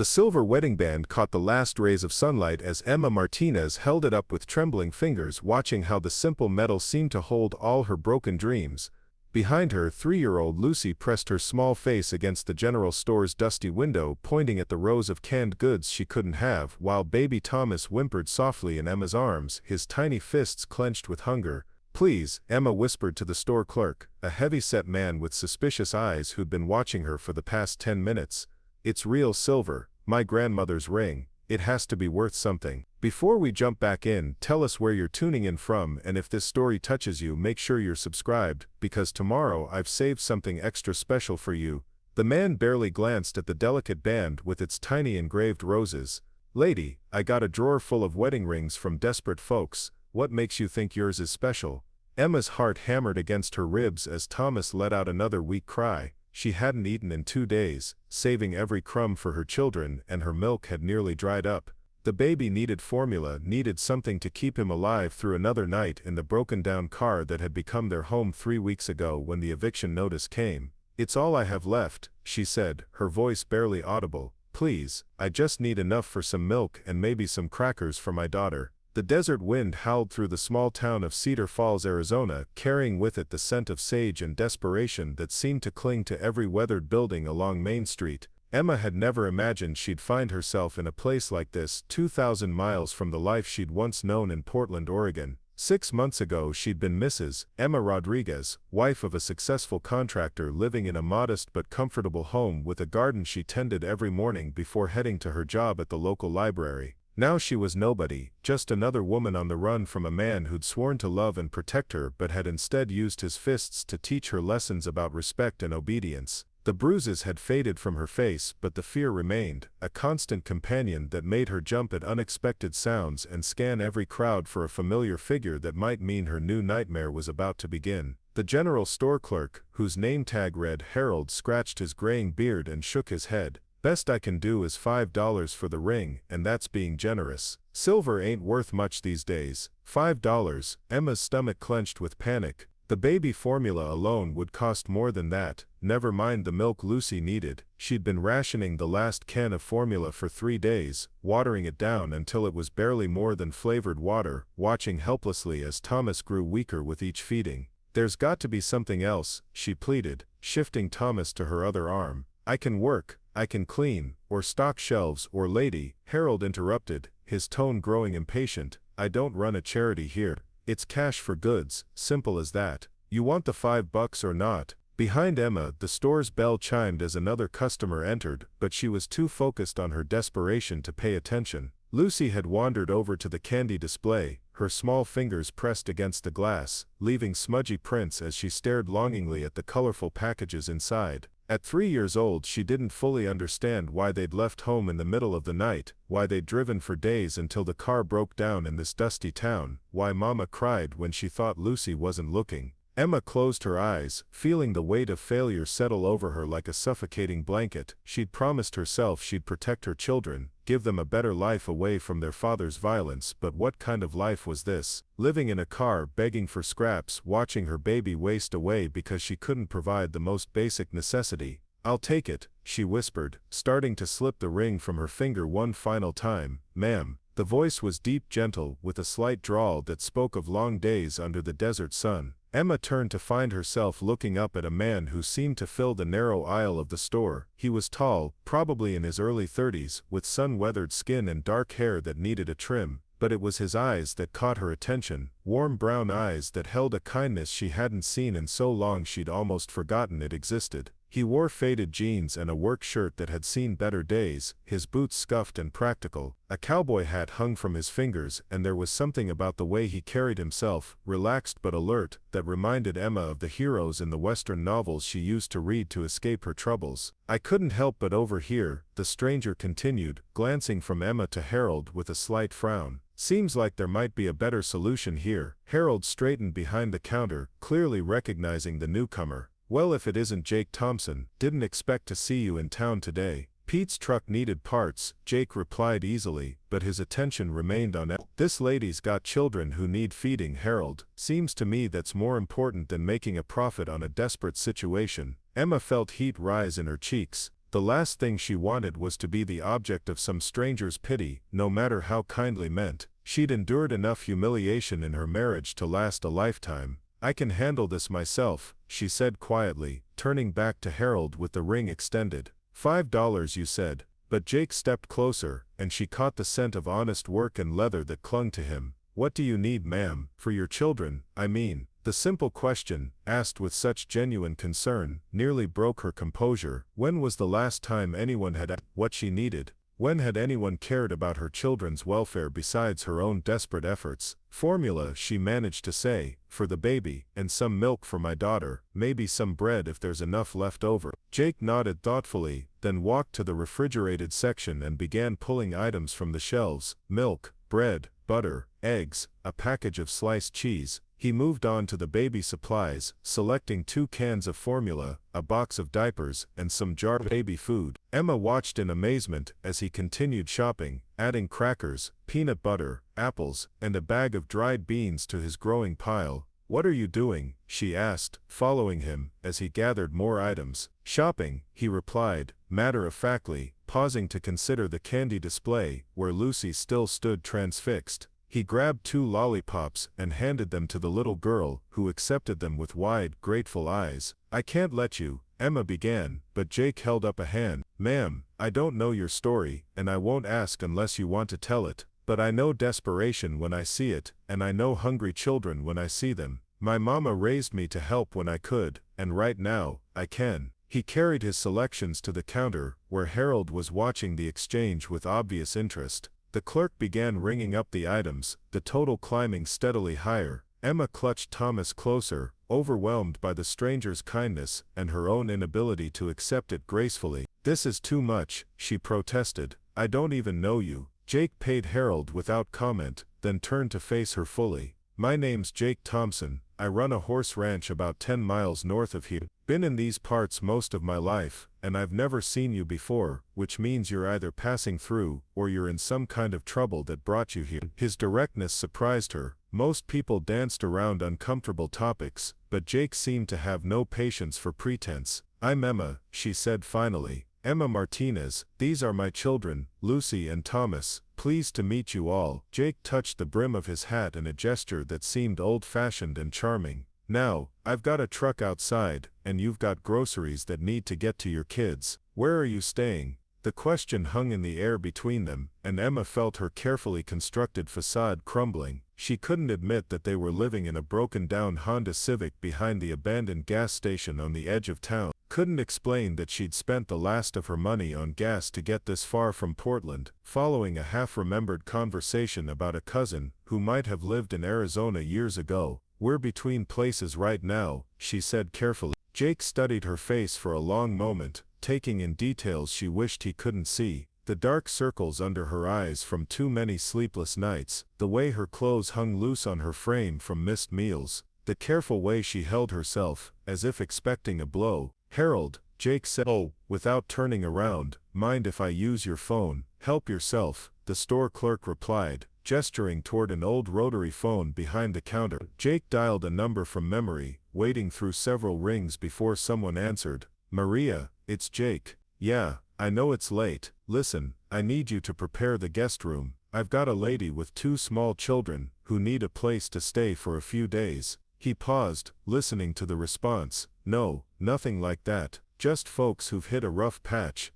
The silver wedding band caught the last rays of sunlight as Emma Martinez held it up with trembling fingers, watching how the simple metal seemed to hold all her broken dreams. Behind her, 3-year-old Lucy pressed her small face against the general store's dusty window, pointing at the rows of canned goods she couldn't have, while baby Thomas whimpered softly in Emma's arms, his tiny fists clenched with hunger. "Please," Emma whispered to the store clerk, a heavy-set man with suspicious eyes who'd been watching her for the past 10 minutes. "It's real silver, my grandmother's ring. It has to be worth something." Before we jump back in, tell us where you're tuning in from, and if this story touches you, make sure you're subscribed, because tomorrow I've saved something extra special for you. The man barely glanced at the delicate band with its tiny engraved roses. "Lady, I got a drawer full of wedding rings from desperate folks. What makes you think yours is special?" Emma's heart hammered against her ribs as Thomas let out another weak cry. She hadn't eaten in 2 days, saving every crumb for her children, and her milk had nearly dried up. The baby needed formula, needed something to keep him alive through another night in the broken-down car that had become their home 3 weeks ago when the eviction notice came. "It's all I have left," she said, her voice barely audible. "Please, I just need enough for some milk and maybe some crackers for my daughter." The desert wind howled through the small town of Cedar Falls, Arizona, carrying with it the scent of sage and desperation that seemed to cling to every weathered building along Main Street. Emma had never imagined she'd find herself in a place like this, 2,000 miles from the life she'd once known in Portland, Oregon. 6 months ago she'd been Mrs. Emma Rodriguez, wife of a successful contractor living in a modest but comfortable home with a garden she tended every morning before heading to her job at the local library. Now she was nobody, just another woman on the run from a man who'd sworn to love and protect her but had instead used his fists to teach her lessons about respect and obedience. The bruises had faded from her face, but the fear remained, a constant companion that made her jump at unexpected sounds and scan every crowd for a familiar figure that might mean her new nightmare was about to begin. The general store clerk, whose name tag read Harold, scratched his graying beard and shook his head. "Best I can do is $5 for the ring, and that's being generous. Silver ain't worth much these days." $5, Emma's stomach clenched with panic. The baby formula alone would cost more than that, never mind the milk Lucy needed. She'd been rationing the last can of formula for 3 days, watering it down until it was barely more than flavored water, watching helplessly as Thomas grew weaker with each feeding. "There's got to be something else," she pleaded, shifting Thomas to her other arm. "I can work, I can clean, or stock shelves, or lady," Harold interrupted, his tone growing impatient. "I don't run a charity here. It's cash for goods, simple as that. You want the $5 or not?" Behind Emma, the store's bell chimed as another customer entered, but she was too focused on her desperation to pay attention. Lucy had wandered over to the candy display, her small fingers pressed against the glass, leaving smudgy prints as she stared longingly at the colorful packages inside. At 3 years old she didn't fully understand why they'd left home in the middle of the night, why they'd driven for days until the car broke down in this dusty town, why Mama cried when she thought Lucy wasn't looking. Emma closed her eyes, feeling the weight of failure settle over her like a suffocating blanket. She'd promised herself she'd protect her children, give them a better life away from their father's violence, but what kind of life was this? Living in a car, begging for scraps, watching her baby waste away because she couldn't provide the most basic necessity. "I'll take it," she whispered, starting to slip the ring from her finger one final time. "Ma'am." The voice was deep, gentle, with a slight drawl that spoke of long days under the desert sun. Emma turned to find herself looking up at a man who seemed to fill the narrow aisle of the store. He was tall, probably in his early 30s, with sun-weathered skin and dark hair that needed a trim, but it was his eyes that caught her attention, warm brown eyes that held a kindness she hadn't seen in so long she'd almost forgotten it existed. He wore faded jeans and a work shirt that had seen better days, his boots scuffed and practical. A cowboy hat hung from his fingers, and there was something about the way he carried himself, relaxed but alert, that reminded Emma of the heroes in the Western novels she used to read to escape her troubles. "I couldn't help but overhear," the stranger continued, glancing from Emma to Harold with a slight frown. "Seems like there might be a better solution here." Harold straightened behind the counter, clearly recognizing the newcomer. "Well, if it isn't Jake Thompson, didn't expect to see you in town today." Pete's truck needed parts, Jake replied easily, but his attention remained on Emma. "This lady's got children who need feeding, Harold. Seems to me that's more important than making a profit on a desperate situation." Emma felt heat rise in her cheeks. The last thing she wanted was to be the object of some stranger's pity, no matter how kindly meant. She'd endured enough humiliation in her marriage to last a lifetime. "I can handle this myself," she said quietly, turning back to Harold with the ring extended. $5, you said. But Jake stepped closer, and she caught the scent of honest work and leather that clung to him. "What do you need, ma'am? For your children, I mean?" The simple question, asked with such genuine concern, nearly broke her composure. When was the last time anyone had asked what she needed? When had anyone cared about her children's welfare besides her own desperate efforts? "Formula," she managed to say, "for the baby, and some milk for my daughter, maybe some bread if there's enough left over." Jake nodded thoughtfully, then walked to the refrigerated section and began pulling items from the shelves: milk, bread, butter, eggs, a package of sliced cheese. He moved on to the baby supplies, selecting 2 cans of formula, a box of diapers, and some jarred baby food. Emma watched in amazement as he continued shopping, adding crackers, peanut butter, apples, and a bag of dried beans to his growing pile. "What are you doing?" she asked, following him, as he gathered more items. "Shopping," he replied, matter-of-factly, pausing to consider the candy display, where Lucy still stood transfixed. He grabbed 2 lollipops and handed them to the little girl, who accepted them with wide, grateful eyes. "I can't let you," Emma began, but Jake held up a hand. "Ma'am, I don't know your story, and I won't ask unless you want to tell it. But I know desperation when I see it, and I know hungry children when I see them. My mama raised me to help when I could, and right now, I can." He carried his selections to the counter, where Harold was watching the exchange with obvious interest. The clerk began ringing up the items, the total climbing steadily higher. Emma clutched Thomas closer, overwhelmed by the stranger's kindness and her own inability to accept it gracefully. "This is too much," she protested. "I don't even know you." Jake paid Harold without comment, then turned to face her fully. "My name's Jake Thompson. I run a horse ranch about 10 miles north of here. Been in these parts most of my life, and I've never seen you before, which means you're either passing through, or you're in some kind of trouble that brought you here." His directness surprised her. Most people danced around uncomfortable topics, but Jake seemed to have no patience for pretense. "I'm Emma," she said finally. "Emma Martinez. These are my children, Lucy and Thomas. Pleased to meet you all." Jake touched the brim of his hat in a gesture that seemed old-fashioned and charming. "Now, I've got a truck outside, and you've got groceries that need to get to your kids. Where are you staying?" The question hung in the air between them, and Emma felt her carefully constructed facade crumbling. She couldn't admit that they were living in a broken-down Honda Civic behind the abandoned gas station on the edge of town. Couldn't explain that she'd spent the last of her money on gas to get this far from Portland, following a half-remembered conversation about a cousin who might have lived in Arizona years ago. "We're between places right now," she said carefully. Jake studied her face for a long moment, taking in details she wished he couldn't see. The dark circles under her eyes from too many sleepless nights, the way her clothes hung loose on her frame from missed meals, the careful way she held herself, as if expecting a blow. "Harold," Jake said, without turning around, "mind if I use your phone?" "Help yourself," the store clerk replied, gesturing toward an old rotary phone behind the counter. Jake dialed a number from memory, waiting through several rings before someone answered. "Maria, it's Jake." "Yeah, I know it's late. Listen, I need you to prepare the guest room. I've got a lady with 2 small children who need a place to stay for a few days." He paused, listening to the response. "No, nothing like that. Just folks who've hit a rough patch."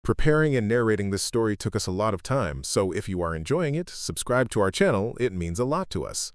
Preparing and narrating this story took us a lot of time, so if you are enjoying it, subscribe to our channel, it means a lot to us.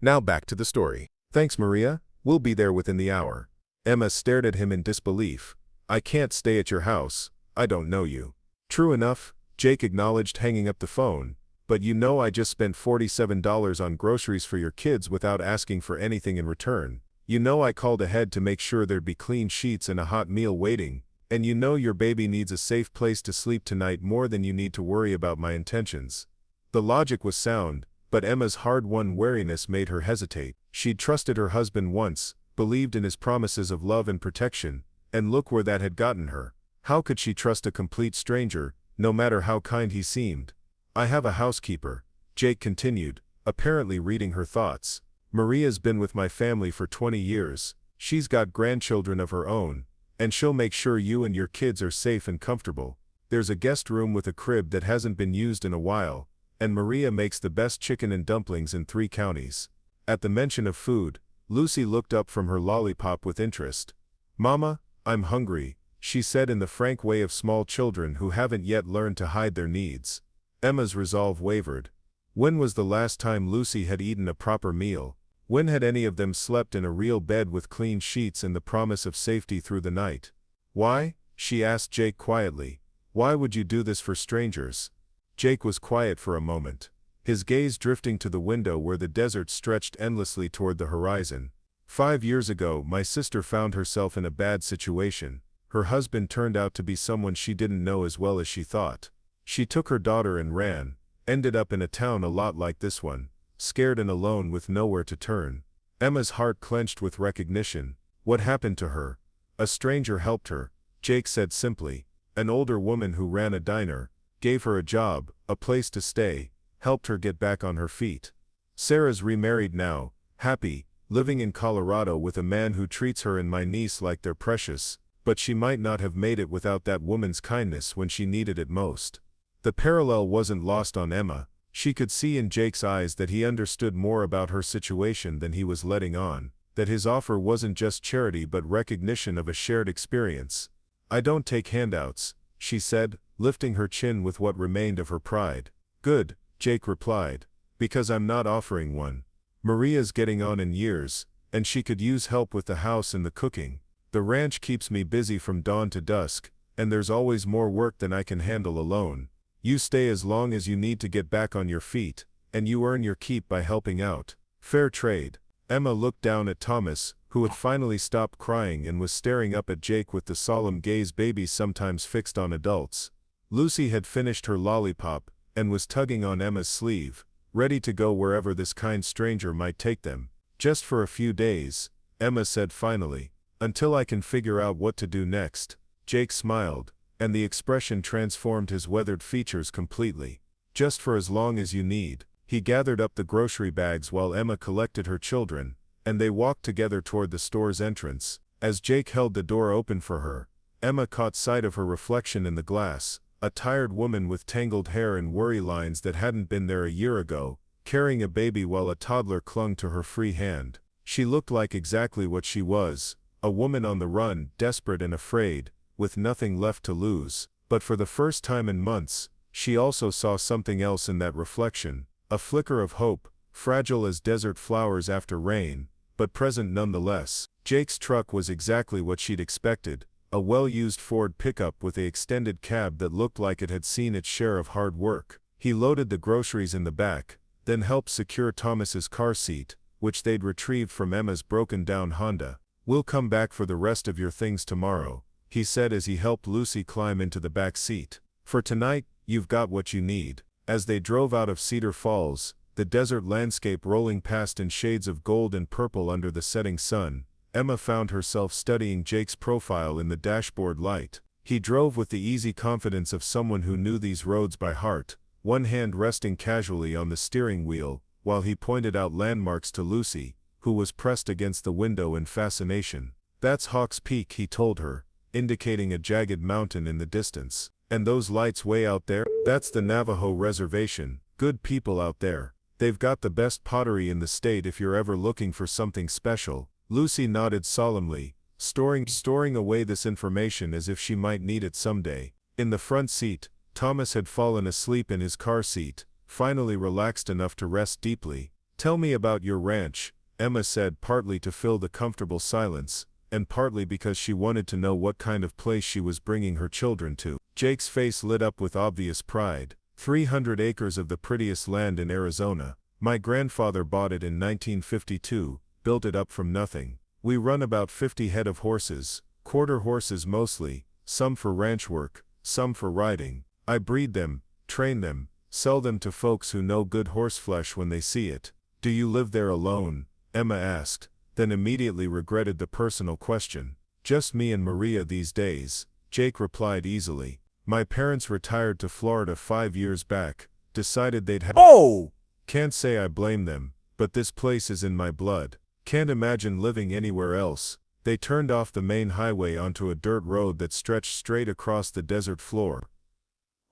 Now back to the story. "Thanks, Maria. We'll be there within the hour." Emma stared at him in disbelief. "I can't stay at your house. I don't know you." "True enough," Jake acknowledged, hanging up the phone. "But you know I just spent $47 on groceries for your kids without asking for anything in return. You know I called ahead to make sure there'd be clean sheets and a hot meal waiting. And you know your baby needs a safe place to sleep tonight more than you need to worry about my intentions." The logic was sound, but Emma's hard-won wariness made her hesitate. She'd trusted her husband once, believed in his promises of love and protection, and look where that had gotten her. How could she trust a complete stranger, no matter how kind he seemed? "I have a housekeeper," Jake continued, apparently reading her thoughts. "Maria's been with my family for 20 years. She's got grandchildren of her own, And she'll make sure you and your kids are safe and comfortable. There's a guest room with a crib that hasn't been used in a while, and Maria makes the best chicken and dumplings in 3 counties. At the mention of food, Lucy looked up from her lollipop with interest. Mama, I'm hungry, she said in the frank way of small children who haven't yet learned to hide their needs. Emma's resolve wavered. When was the last time Lucy had eaten a proper meal? When had any of them slept in a real bed with clean sheets and the promise of safety through the night? Why? She asked Jake quietly. Why would you do this for strangers? Jake was quiet for a moment, his gaze drifting to the window where the desert stretched endlessly toward the horizon. 5 years ago, my sister found herself in a bad situation. Her husband turned out to be someone she didn't know as well as she thought. She took her daughter and ran, ended up in a town a lot like this one, scared and alone with nowhere to turn. Emma's heart clenched with recognition. What happened to her? A stranger helped her, Jake said simply. An older woman who ran a diner, gave her a job, a place to stay, helped her get back on her feet. Sarah's remarried now, happy, living in Colorado with a man who treats her and my niece like they're precious, but she might not have made it without that woman's kindness when she needed it most. The parallel wasn't lost on Emma. She could see in Jake's eyes that he understood more about her situation than he was letting on, that his offer wasn't just charity but recognition of a shared experience. I don't take handouts, she said, lifting her chin with what remained of her pride. Good, Jake replied, because I'm not offering one. Maria's getting on in years, and she could use help with the house and the cooking. The ranch keeps me busy from dawn to dusk, and there's always more work than I can handle alone. You stay as long as you need to get back on your feet, and you earn your keep by helping out. Fair trade. Emma looked down at Thomas, who had finally stopped crying and was staring up at Jake with the solemn gaze babies sometimes fixed on adults. Lucy had finished her lollipop, and was tugging on Emma's sleeve, ready to go wherever this kind stranger might take them. Just for a few days, Emma said finally, until I can figure out what to do next. Jake smiled, and the expression transformed his weathered features completely. Just for as long as you need. He gathered up the grocery bags while Emma collected her children, and they walked together toward the store's entrance. As Jake held the door open for her, Emma caught sight of her reflection in the glass, a tired woman with tangled hair and worry lines that hadn't been there a year ago, carrying a baby while a toddler clung to her free hand. She looked like exactly what she was, a woman on the run, desperate and afraid, with nothing left to lose. But for the first time in months, she also saw something else in that reflection, a flicker of hope, fragile as desert flowers after rain, but present nonetheless. Jake's truck was exactly what she'd expected, a well-used Ford pickup with a extended cab that looked like it had seen its share of hard work. He loaded the groceries in the back, then helped secure Thomas's car seat, which they'd retrieved from Emma's broken-down Honda. We'll come back for the rest of your things tomorrow, he said as he helped Lucy climb into the back seat. For tonight, you've got what you need. As they drove out of Cedar Falls, the desert landscape rolling past in shades of gold and purple under the setting sun, Emma found herself studying Jake's profile in the dashboard light. He drove with the easy confidence of someone who knew these roads by heart, one hand resting casually on the steering wheel, while he pointed out landmarks to Lucy, who was pressed against the window in fascination. That's Hawk's Peak, he told her, indicating a jagged mountain in the distance. And those lights way out there? That's the Navajo reservation. Good people out there. They've got the best pottery in the state if you're ever looking for something special. Lucy nodded solemnly, storing away this information as if she might need it someday. In the front seat, Thomas had fallen asleep in his car seat, finally relaxed enough to rest deeply. Tell me about your ranch, Emma said, partly to fill the comfortable silence, and partly because she wanted to know what kind of place she was bringing her children to. Jake's face lit up with obvious pride. 300 acres of the prettiest land in Arizona. My grandfather bought it in 1952, built it up from nothing. We run about 50 head of horses, quarter horses mostly, some for ranch work, some for riding. I breed them, train them, sell them to folks who know good horseflesh when they see it. Do you live there alone? Emma asked, then immediately regretted the personal question. Just me and Maria these days, Jake replied easily. My parents retired to Florida 5 years back, decided they'd have— Oh! Can't say I blame them, but this place is in my blood. Can't imagine living anywhere else. They turned off the main highway onto a dirt road that stretched straight across the desert floor.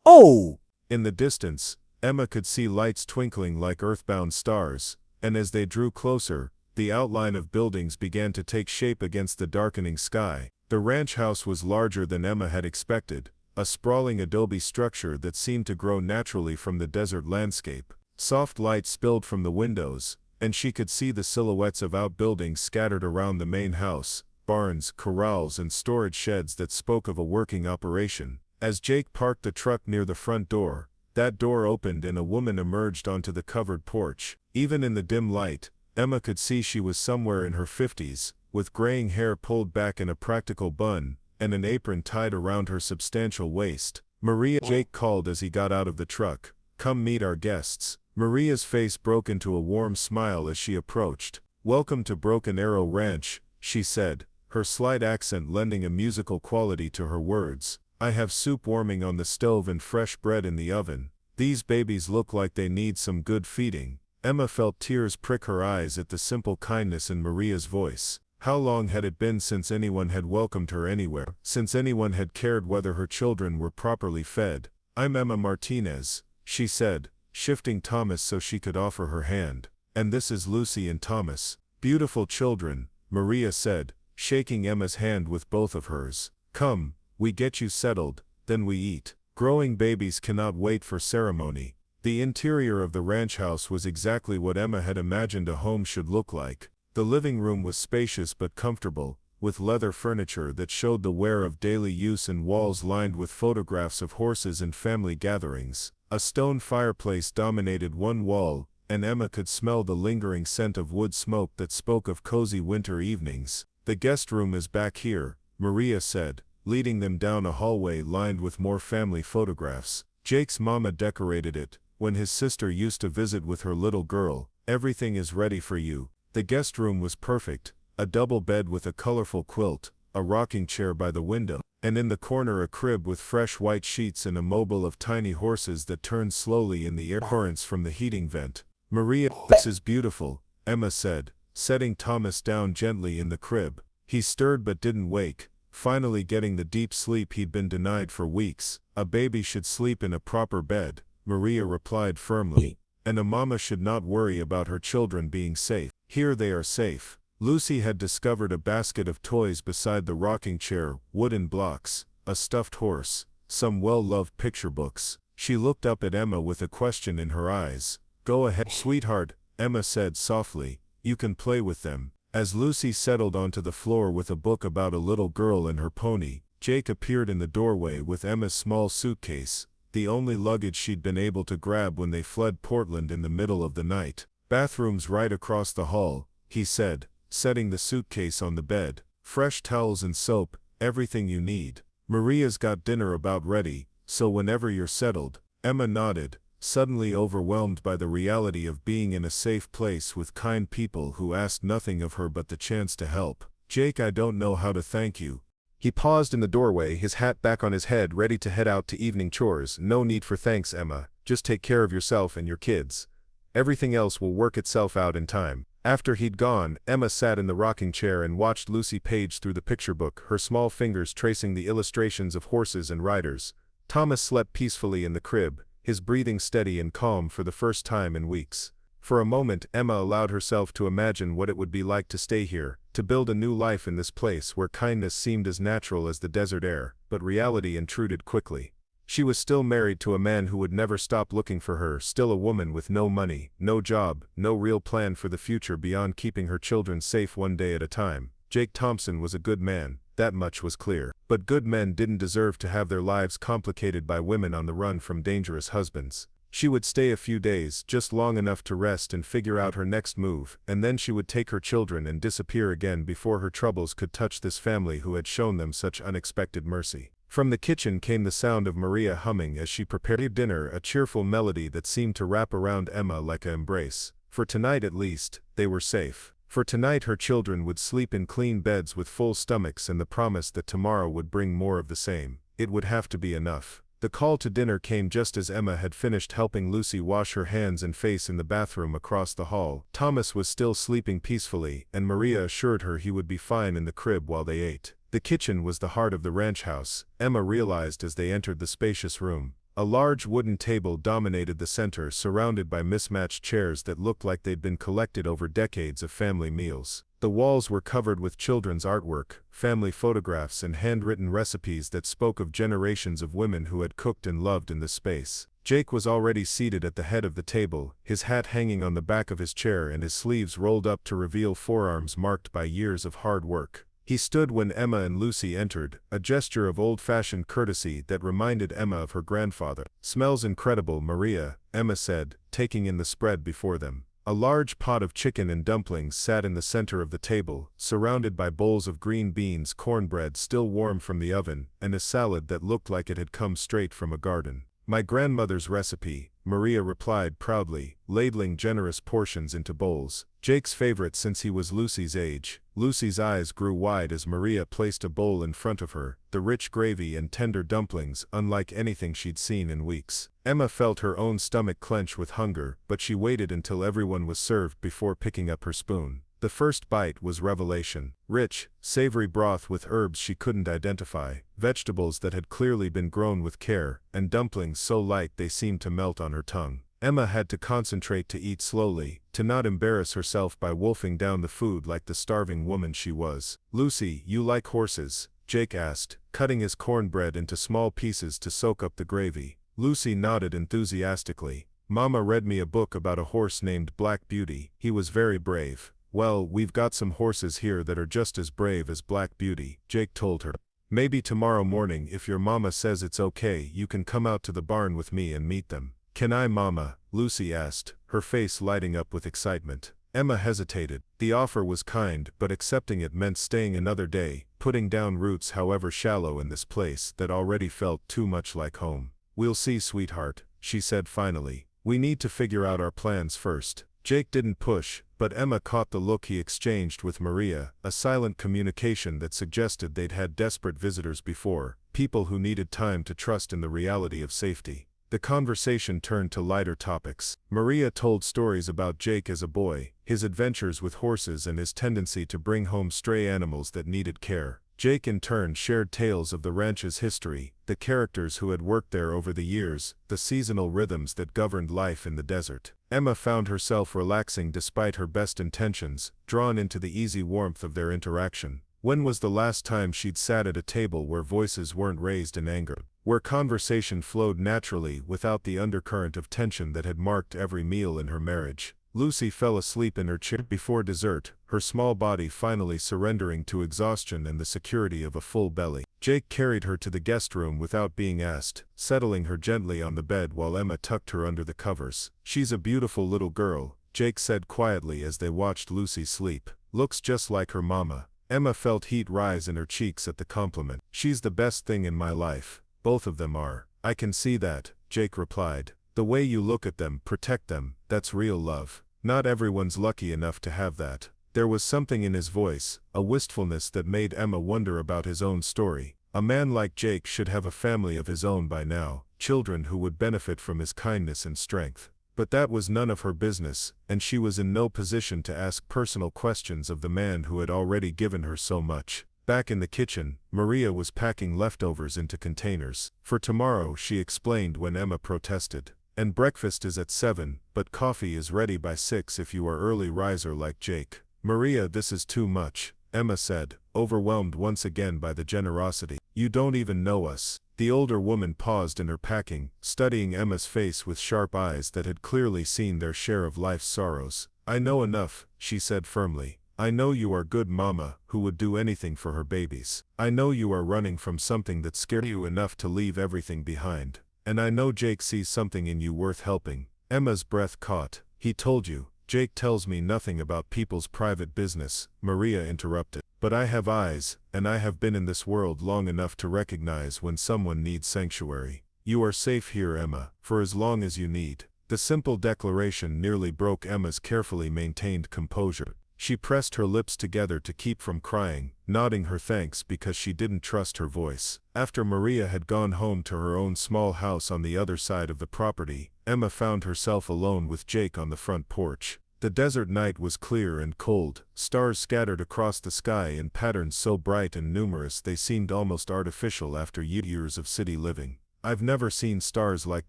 Oh! In the distance, Emma could see lights twinkling like earthbound stars, and as they drew closer, the outline of buildings began to take shape against the darkening sky. The ranch house was larger than Emma had expected, a sprawling adobe structure that seemed to grow naturally from the desert landscape. Soft light spilled from the windows, and she could see the silhouettes of outbuildings scattered around the main house, barns, corrals, and storage sheds that spoke of a working operation. As Jake parked the truck near the front door, that door opened and a woman emerged onto the covered porch. Even in the dim light, Emma could see she was somewhere in her 50s, with graying hair pulled back in a practical bun, and an apron tied around her substantial waist. "Maria," Jake called as he got out of the truck. "Come meet our guests." Maria's face broke into a warm smile as she approached. "Welcome to Broken Arrow Ranch," she said, her slight accent lending a musical quality to her words. "I have soup warming on the stove and fresh bread in the oven. These babies look like they need some good feeding." Emma felt tears prick her eyes at the simple kindness in Maria's voice. How long had it been since anyone had welcomed her anywhere, since anyone had cared whether her children were properly fed? "I'm Emma Martinez," she said, shifting Thomas so she could offer her hand. "And this is Lucy and Thomas." "Beautiful children," Maria said, shaking Emma's hand with both of hers. "Come, we get you settled, then we eat." Growing babies cannot wait for ceremony. The interior of the ranch house was exactly what Emma had imagined a home should look like. The living room was spacious but comfortable, with leather furniture that showed the wear of daily use and walls lined with photographs of horses and family gatherings. A stone fireplace dominated one wall, and Emma could smell the lingering scent of wood smoke that spoke of cozy winter evenings. "The guest room is back here," Maria said, leading them down a hallway lined with more family photographs. "Jake's mama decorated it when his sister used to visit with her little girl. Everything is ready for you." The guest room was perfect, a double bed with a colorful quilt, a rocking chair by the window, and in the corner a crib with fresh white sheets and a mobile of tiny horses that turned slowly in the air currents from the heating vent. "Maria, this is beautiful," Emma said, setting Thomas down gently in the crib. He stirred but didn't wake, finally getting the deep sleep he'd been denied for weeks. "A baby should sleep in a proper bed," Maria replied firmly, "and a mama should not worry about her children being safe. Here they are safe." Lucy had discovered a basket of toys beside the rocking chair, wooden blocks, a stuffed horse, some well-loved picture books. She looked up at Emma with a question in her eyes. "Go ahead, sweetheart," Emma said softly, "you can play with them." As Lucy settled onto the floor with a book about a little girl and her pony, Jake appeared in the doorway with Emma's small suitcase, the only luggage she'd been able to grab when they fled Portland in the middle of the night. "Bathroom's right across the hall," he said, setting the suitcase on the bed. "Fresh towels and soap, everything you need. Maria's got dinner about ready, so whenever you're settled." Emma nodded, suddenly overwhelmed by the reality of being in a safe place with kind people who asked nothing of her but the chance to help. "Jake, I don't know how to thank you." He paused in the doorway, his hat back on his head, ready to head out to evening chores. "No need for thanks, Emma. Just take care of yourself and your kids. Everything else will work itself out in time." After he'd gone, Emma sat in the rocking chair and watched Lucy page through the picture book, her small fingers tracing the illustrations of horses and riders. Thomas slept peacefully in the crib, his breathing steady and calm for the first time in weeks. For a moment, Emma allowed herself to imagine what it would be like to stay here, to build a new life in this place where kindness seemed as natural as the desert air, but reality intruded quickly. She was still married to a man who would never stop looking for her, still a woman with no money, no job, no real plan for the future beyond keeping her children safe one day at a time. Jake Thompson was a good man, that much was clear. But good men didn't deserve to have their lives complicated by women on the run from dangerous husbands. She would stay a few days, just long enough to rest and figure out her next move, and then she would take her children and disappear again before her troubles could touch this family who had shown them such unexpected mercy. From the kitchen came the sound of Maria humming as she prepared dinner, a cheerful melody that seemed to wrap around Emma like an embrace. For tonight at least, they were safe. For tonight her children would sleep in clean beds with full stomachs and the promise that tomorrow would bring more of the same. It would have to be enough. The call to dinner came just as Emma had finished helping Lucy wash her hands and face in the bathroom across the hall. Thomas was still sleeping peacefully, and Maria assured her he would be fine in the crib while they ate. The kitchen was the heart of the ranch house, Emma realized as they entered the spacious room. A large wooden table dominated the center, surrounded by mismatched chairs that looked like they'd been collected over decades of family meals. The walls were covered with children's artwork, family photographs, and handwritten recipes that spoke of generations of women who had cooked and loved in this space. Jake was already seated at the head of the table, his hat hanging on the back of his chair and his sleeves rolled up to reveal forearms marked by years of hard work. He stood when Emma and Lucy entered, a gesture of old-fashioned courtesy that reminded Emma of her grandfather. "Smells incredible, Maria," Emma said, taking in the spread before them. A large pot of chicken and dumplings sat in the center of the table, surrounded by bowls of green beans, cornbread still warm from the oven, and a salad that looked like it had come straight from a garden. "My grandmother's recipe," Maria replied proudly, ladling generous portions into bowls. Jake's favorite since he was Lucy's age. Lucy's eyes grew wide as Maria placed a bowl in front of her, the rich gravy and tender dumplings unlike anything she'd seen in weeks. Emma felt her own stomach clench with hunger, but she waited until everyone was served before picking up her spoon. The first bite was revelation. Rich, savory broth with herbs she couldn't identify, vegetables that had clearly been grown with care, and dumplings so light they seemed to melt on her tongue. Emma had to concentrate to eat slowly, to not embarrass herself by wolfing down the food like the starving woman she was. "Lucy, you like horses?" Jake asked, cutting his cornbread into small pieces to soak up the gravy. Lucy nodded enthusiastically. "Mama read me a book about a horse named Black Beauty. He was very brave." "Well, we've got some horses here that are just as brave as Black Beauty," Jake told her. "Maybe tomorrow morning, if your mama says it's okay, you can come out to the barn with me and meet them." "Can I, Mama?" Lucy asked, her face lighting up with excitement. Emma hesitated. The offer was kind, but accepting it meant staying another day, putting down roots however shallow in this place that already felt too much like home. "We'll see, sweetheart," she said finally. "We need to figure out our plans first." Jake didn't push, but Emma caught the look he exchanged with Maria, a silent communication that suggested they'd had desperate visitors before, people who needed time to trust in the reality of safety. The conversation turned to lighter topics. Maria told stories about Jake as a boy, his adventures with horses and his tendency to bring home stray animals that needed care. Jake in turn shared tales of the ranch's history, the characters who had worked there over the years, the seasonal rhythms that governed life in the desert. Emma found herself relaxing despite her best intentions, drawn into the easy warmth of their interaction. When was the last time she'd sat at a table where voices weren't raised in anger, where conversation flowed naturally without the undercurrent of tension that had marked every meal in her marriage? Lucy fell asleep in her chair before dessert, her small body finally surrendering to exhaustion and the security of a full belly. Jake carried her to the guest room without being asked, settling her gently on the bed while Emma tucked her under the covers. "She's a beautiful little girl," Jake said quietly as they watched Lucy sleep. "Looks just like her mama." Emma felt heat rise in her cheeks at the compliment. "She's the best thing in my life. Both of them are." "I can see that," Jake replied. "The way you look at them, protect them, that's real love. Not everyone's lucky enough to have that." There was something in his voice, a wistfulness that made Emma wonder about his own story. A man like Jake should have a family of his own by now, children who would benefit from his kindness and strength. But that was none of her business, and she was in no position to ask personal questions of the man who had already given her so much. Back in the kitchen, Maria was packing leftovers into containers. "For tomorrow," she explained when Emma protested. "And breakfast is at 7, but coffee is ready by 6 if you are early riser like Jake." "Maria, this is too much," Emma said, overwhelmed once again by the generosity. "You don't even know us." The older woman paused in her packing, studying Emma's face with sharp eyes that had clearly seen their share of life's sorrows. "I know enough," she said firmly. "I know you are good mama, who would do anything for her babies. I know you are running from something that scared you enough to leave everything behind. And I know Jake sees something in you worth helping." Emma's breath caught. "He told you." "Jake tells me nothing about people's private business," Maria interrupted. "But I have eyes, and I have been in this world long enough to recognize when someone needs sanctuary. You are safe here, Emma, for as long as you need." The simple declaration nearly broke Emma's carefully maintained composure. She pressed her lips together to keep from crying, nodding her thanks because she didn't trust her voice. After Maria had gone home to her own small house on the other side of the property, Emma found herself alone with Jake on the front porch. The desert night was clear and cold, stars scattered across the sky in patterns so bright and numerous they seemed almost artificial after years of city living. "I've never seen stars like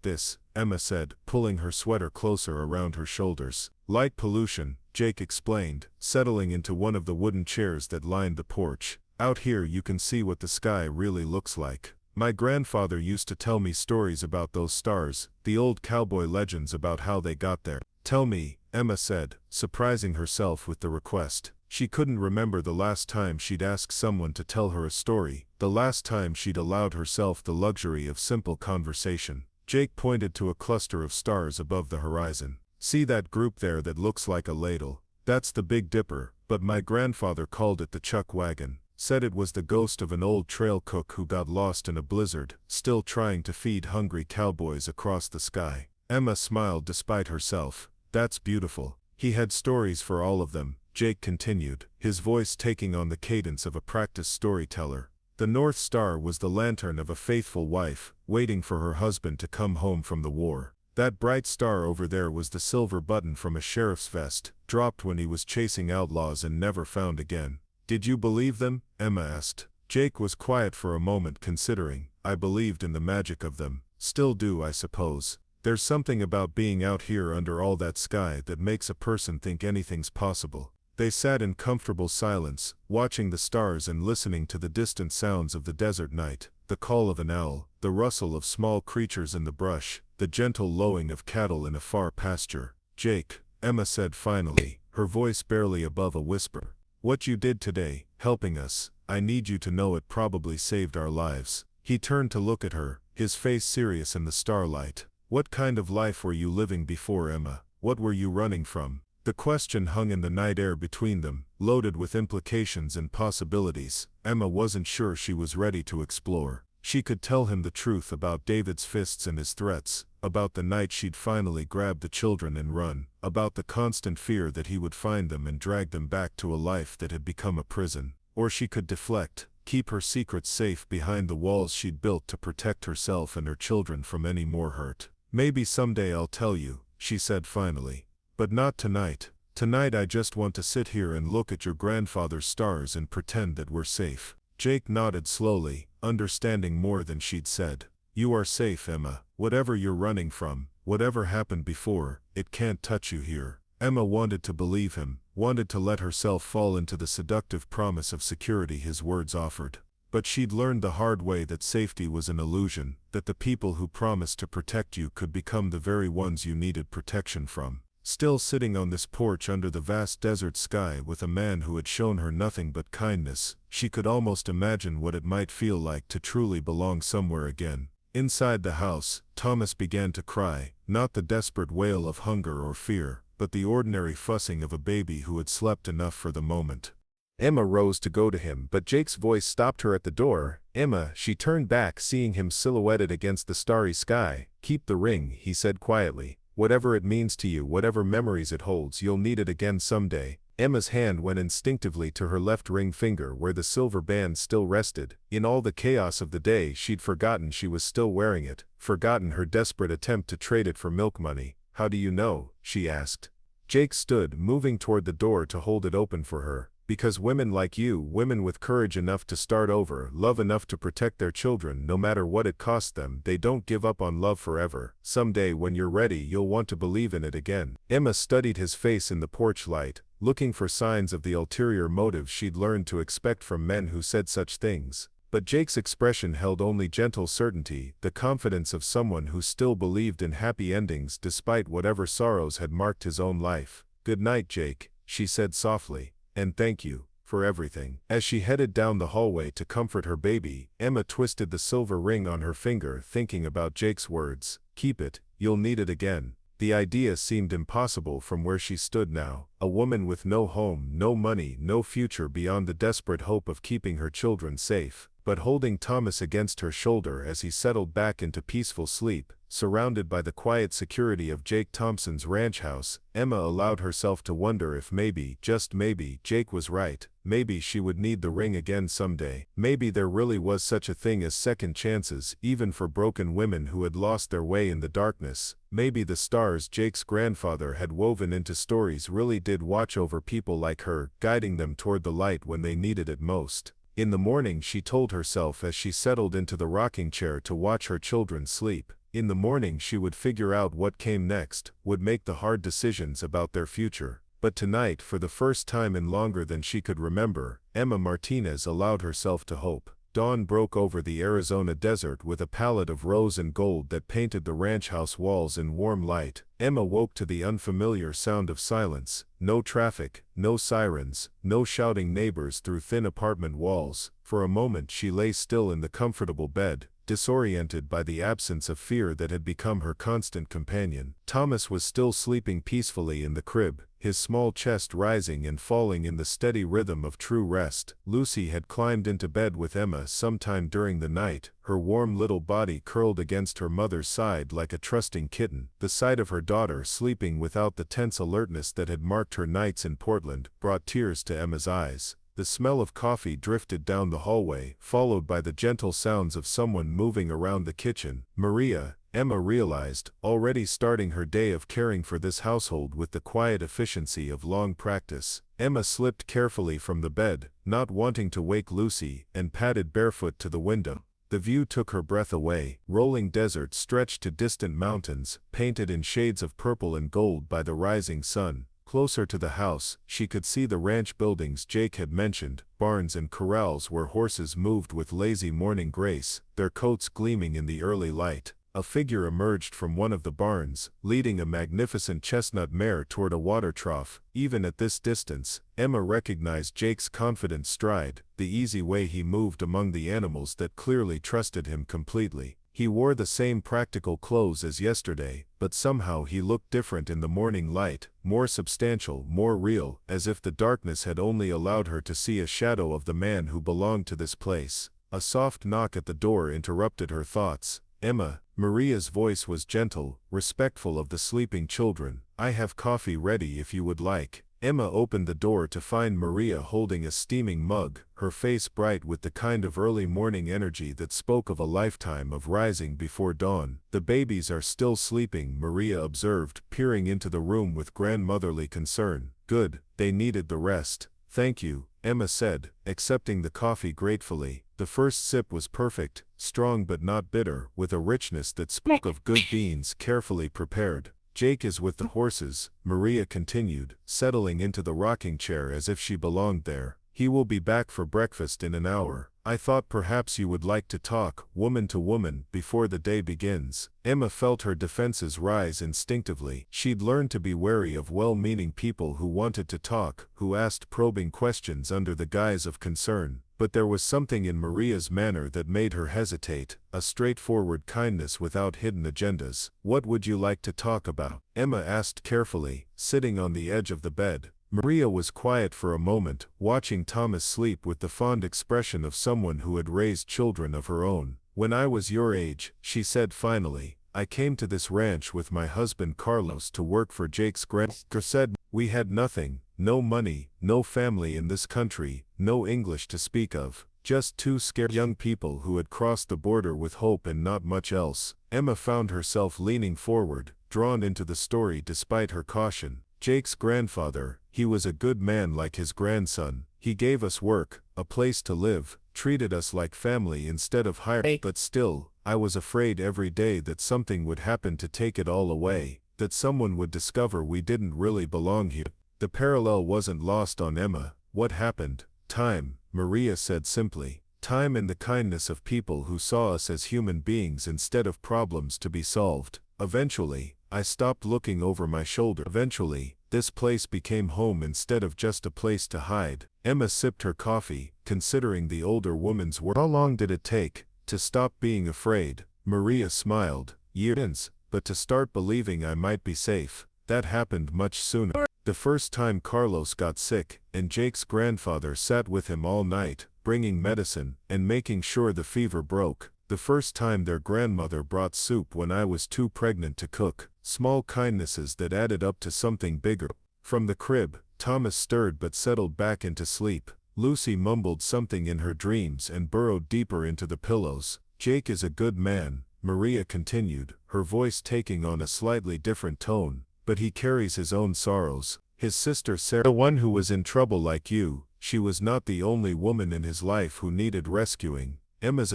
this," Emma said, pulling her sweater closer around her shoulders. "Light pollution," Jake explained, settling into one of the wooden chairs that lined the porch. "Out here you can see what the sky really looks like. My grandfather used to tell me stories about those stars, the old cowboy legends about how they got there." "Tell me," Emma said, surprising herself with the request. She couldn't remember the last time she'd asked someone to tell her a story, the last time she'd allowed herself the luxury of simple conversation. Jake pointed to a cluster of stars above the horizon. "See that group there that looks like a ladle? That's the Big Dipper, but my grandfather called it the chuck wagon. Said it was the ghost of an old trail cook who got lost in a blizzard, still trying to feed hungry cowboys across the sky." Emma smiled despite herself. "That's beautiful." "He had stories for all of them," Jake continued, his voice taking on the cadence of a practiced storyteller. "The North Star was the lantern of a faithful wife, waiting for her husband to come home from the war. That bright star over there was the silver button from a sheriff's vest, dropped when he was chasing outlaws and never found again." "Did you believe them?" Emma asked. Jake was quiet for a moment considering. "I believed in the magic of them. Still do, I suppose. There's something about being out here under all that sky that makes a person think anything's possible." They sat in comfortable silence, watching the stars and listening to the distant sounds of the desert night, the call of an owl, the rustle of small creatures in the brush, the gentle lowing of cattle in a far pasture. "Jake," Emma said finally, her voice barely above a whisper, "what you did today, helping us, I need you to know it probably saved our lives." He turned to look at her, his face serious in the starlight. "What kind of life were you living before, Emma? What were you running from?" The question hung in the night air between them, loaded with implications and possibilities. Emma wasn't sure she was ready to explore. She could tell him the truth about David's fists and his threats, about the night she'd finally grabbed the children and run, about the constant fear that he would find them and drag them back to a life that had become a prison. Or she could deflect, keep her secrets safe behind the walls she'd built to protect herself and her children from any more hurt. "Maybe someday I'll tell you," she said finally. "But not tonight. Tonight I just want to sit here and look at your grandfather's stars and pretend that we're safe." Jake nodded slowly, understanding more than she'd said. "You are safe, Emma. Whatever you're running from, whatever happened before, it can't touch you here." Emma wanted to believe him, wanted to let herself fall into the seductive promise of security his words offered. But she'd learned the hard way that safety was an illusion, that the people who promised to protect you could become the very ones you needed protection from. Still sitting on this porch under the vast desert sky with a man who had shown her nothing but kindness, she could almost imagine what it might feel like to truly belong somewhere again. Inside the house, Thomas began to cry, not the desperate wail of hunger or fear, but the ordinary fussing of a baby who had slept enough for the moment. Emma rose to go to him, but Jake's voice stopped her at the door. "Emma," she turned back, seeing him silhouetted against the starry sky. "Keep the ring," he said quietly. "Whatever it means to you, whatever memories it holds, you'll need it again someday." Emma's hand went instinctively to her left ring finger where the silver band still rested. In all the chaos of the day she'd forgotten she was still wearing it, forgotten her desperate attempt to trade it for milk money. "How do you know?" she asked. Jake stood, moving toward the door to hold it open for her. "Because women like you, women with courage enough to start over, love enough to protect their children no matter what it costs them, they don't give up on love forever. Someday when you're ready you'll want to believe in it again." Emma studied his face in the porch light, looking for signs of the ulterior motives she'd learned to expect from men who said such things. But Jake's expression held only gentle certainty, the confidence of someone who still believed in happy endings despite whatever sorrows had marked his own life. "Good night, Jake," she said softly. "And thank you for everything." As she headed down the hallway to comfort her baby, Emma twisted the silver ring on her finger, thinking about Jake's words. "Keep it, you'll need it again." The idea seemed impossible from where she stood now, a woman with no home, no money, no future beyond the desperate hope of keeping her children safe. but holding Thomas against her shoulder as he settled back into peaceful sleep, surrounded by the quiet security of Jake Thompson's ranch house, Emma allowed herself to wonder if maybe, just maybe, Jake was right. Maybe she would need the ring again someday. Maybe there really was such a thing as second chances, even for broken women who had lost their way in the darkness. Maybe the stars Jake's grandfather had woven into stories really did watch over people like her, guiding them toward the light when they needed it most. In the morning, she told herself as she settled into the rocking chair to watch her children sleep. In the morning she would figure out what came next, would make the hard decisions about their future. But tonight, for the first time in longer than she could remember, Emma Martinez allowed herself to hope. Dawn broke over the Arizona desert with a palette of rose and gold that painted the ranch house walls in warm light. Emma woke to the unfamiliar sound of silence. No traffic, no sirens, no shouting neighbors through thin apartment walls. For a moment she lay still in the comfortable bed, disoriented by the absence of fear that had become her constant companion. Thomas was still sleeping peacefully in the crib, his small chest rising and falling in the steady rhythm of true rest. Lucy had climbed into bed with Emma sometime during the night, her warm little body curled against her mother's side like a trusting kitten. The sight of her daughter sleeping without the tense alertness that had marked her nights in Portland brought tears to Emma's eyes. The smell of coffee drifted down the hallway, followed by the gentle sounds of someone moving around the kitchen. Maria, Emma realized, already starting her day of caring for this household with the quiet efficiency of long practice. Emma slipped carefully from the bed, not wanting to wake Lucy, and padded barefoot to the window. The view took her breath away. Rolling desert stretched to distant mountains, painted in shades of purple and gold by the rising sun. Closer to the house, she could see the ranch buildings Jake had mentioned, barns and corrals where horses moved with lazy morning grace, their coats gleaming in the early light. A figure emerged from one of the barns, leading a magnificent chestnut mare toward a water trough. Even at this distance, Emma recognized Jake's confident stride, the easy way he moved among the animals that clearly trusted him completely. He wore the same practical clothes as yesterday, but somehow he looked different in the morning light, more substantial, more real, as if the darkness had only allowed her to see a shadow of the man who belonged to this place. A soft knock at the door interrupted her thoughts. Emma. Maria's voice was gentle, respectful of the sleeping children. "I have coffee ready if you would like." Emma opened the door to find Maria holding a steaming mug, her face bright with the kind of early morning energy that spoke of a lifetime of rising before dawn. "The babies are still sleeping," Maria observed, peering into the room with grandmotherly concern. "Good, they needed the rest." "Thank you," Emma said, accepting the coffee gratefully. The first sip was perfect, strong but not bitter, with a richness that spoke of good beans carefully prepared. "Jake is with the horses," Maria continued, settling into the rocking chair as if she belonged there. "He will be back for breakfast in an hour. I thought perhaps you would like to talk, woman to woman, before the day begins." Emma felt her defenses rise instinctively. She'd learned to be wary of well-meaning people who wanted to talk, who asked probing questions under the guise of concern. But there was something in Maria's manner that made her hesitate, a straightforward kindness without hidden agendas. "What would you like to talk about?" Emma asked carefully, sitting on the edge of the bed. Maria was quiet for a moment, watching Thomas sleep with the fond expression of someone who had raised children of her own. "When I was your age," she said finally, "I came to this ranch with my husband Carlos to work for Jake's grandfather. We had nothing, no money, no family in this country, no English to speak of. Just two scared young people who had crossed the border with hope and not much else." Emma found herself leaning forward, drawn into the story despite her caution. "Jake's grandfather, he was a good man like his grandson. He gave us work, a place to live, treated us like family instead of hired. But still, I was afraid every day that something would happen to take it all away, that someone would discover we didn't really belong here." The parallel wasn't lost on Emma. "What happened?" "Time," Maria said simply. "Time and the kindness of people who saw us as human beings instead of problems to be solved. Eventually, I stopped looking over my shoulder. Eventually, this place became home instead of just a place to hide." Emma sipped her coffee, considering the older woman's words. "How long did it take to stop being afraid?" Maria smiled. "Years, but to start believing I might be safe, that happened much sooner. The first time Carlos got sick, and Jake's grandfather sat with him all night, bringing medicine, and making sure the fever broke. The first time their grandmother brought soup when I was too pregnant to cook. Small kindnesses that added up to something bigger. From the crib, Thomas stirred but settled back into sleep. Lucy mumbled something in her dreams and burrowed deeper into the pillows. Jake is a good man, Maria continued, her voice taking on a slightly different tone, but he carries his own sorrows. His sister Sarah, the one who was in trouble like you, she was not the only woman in his life who needed rescuing. Emma's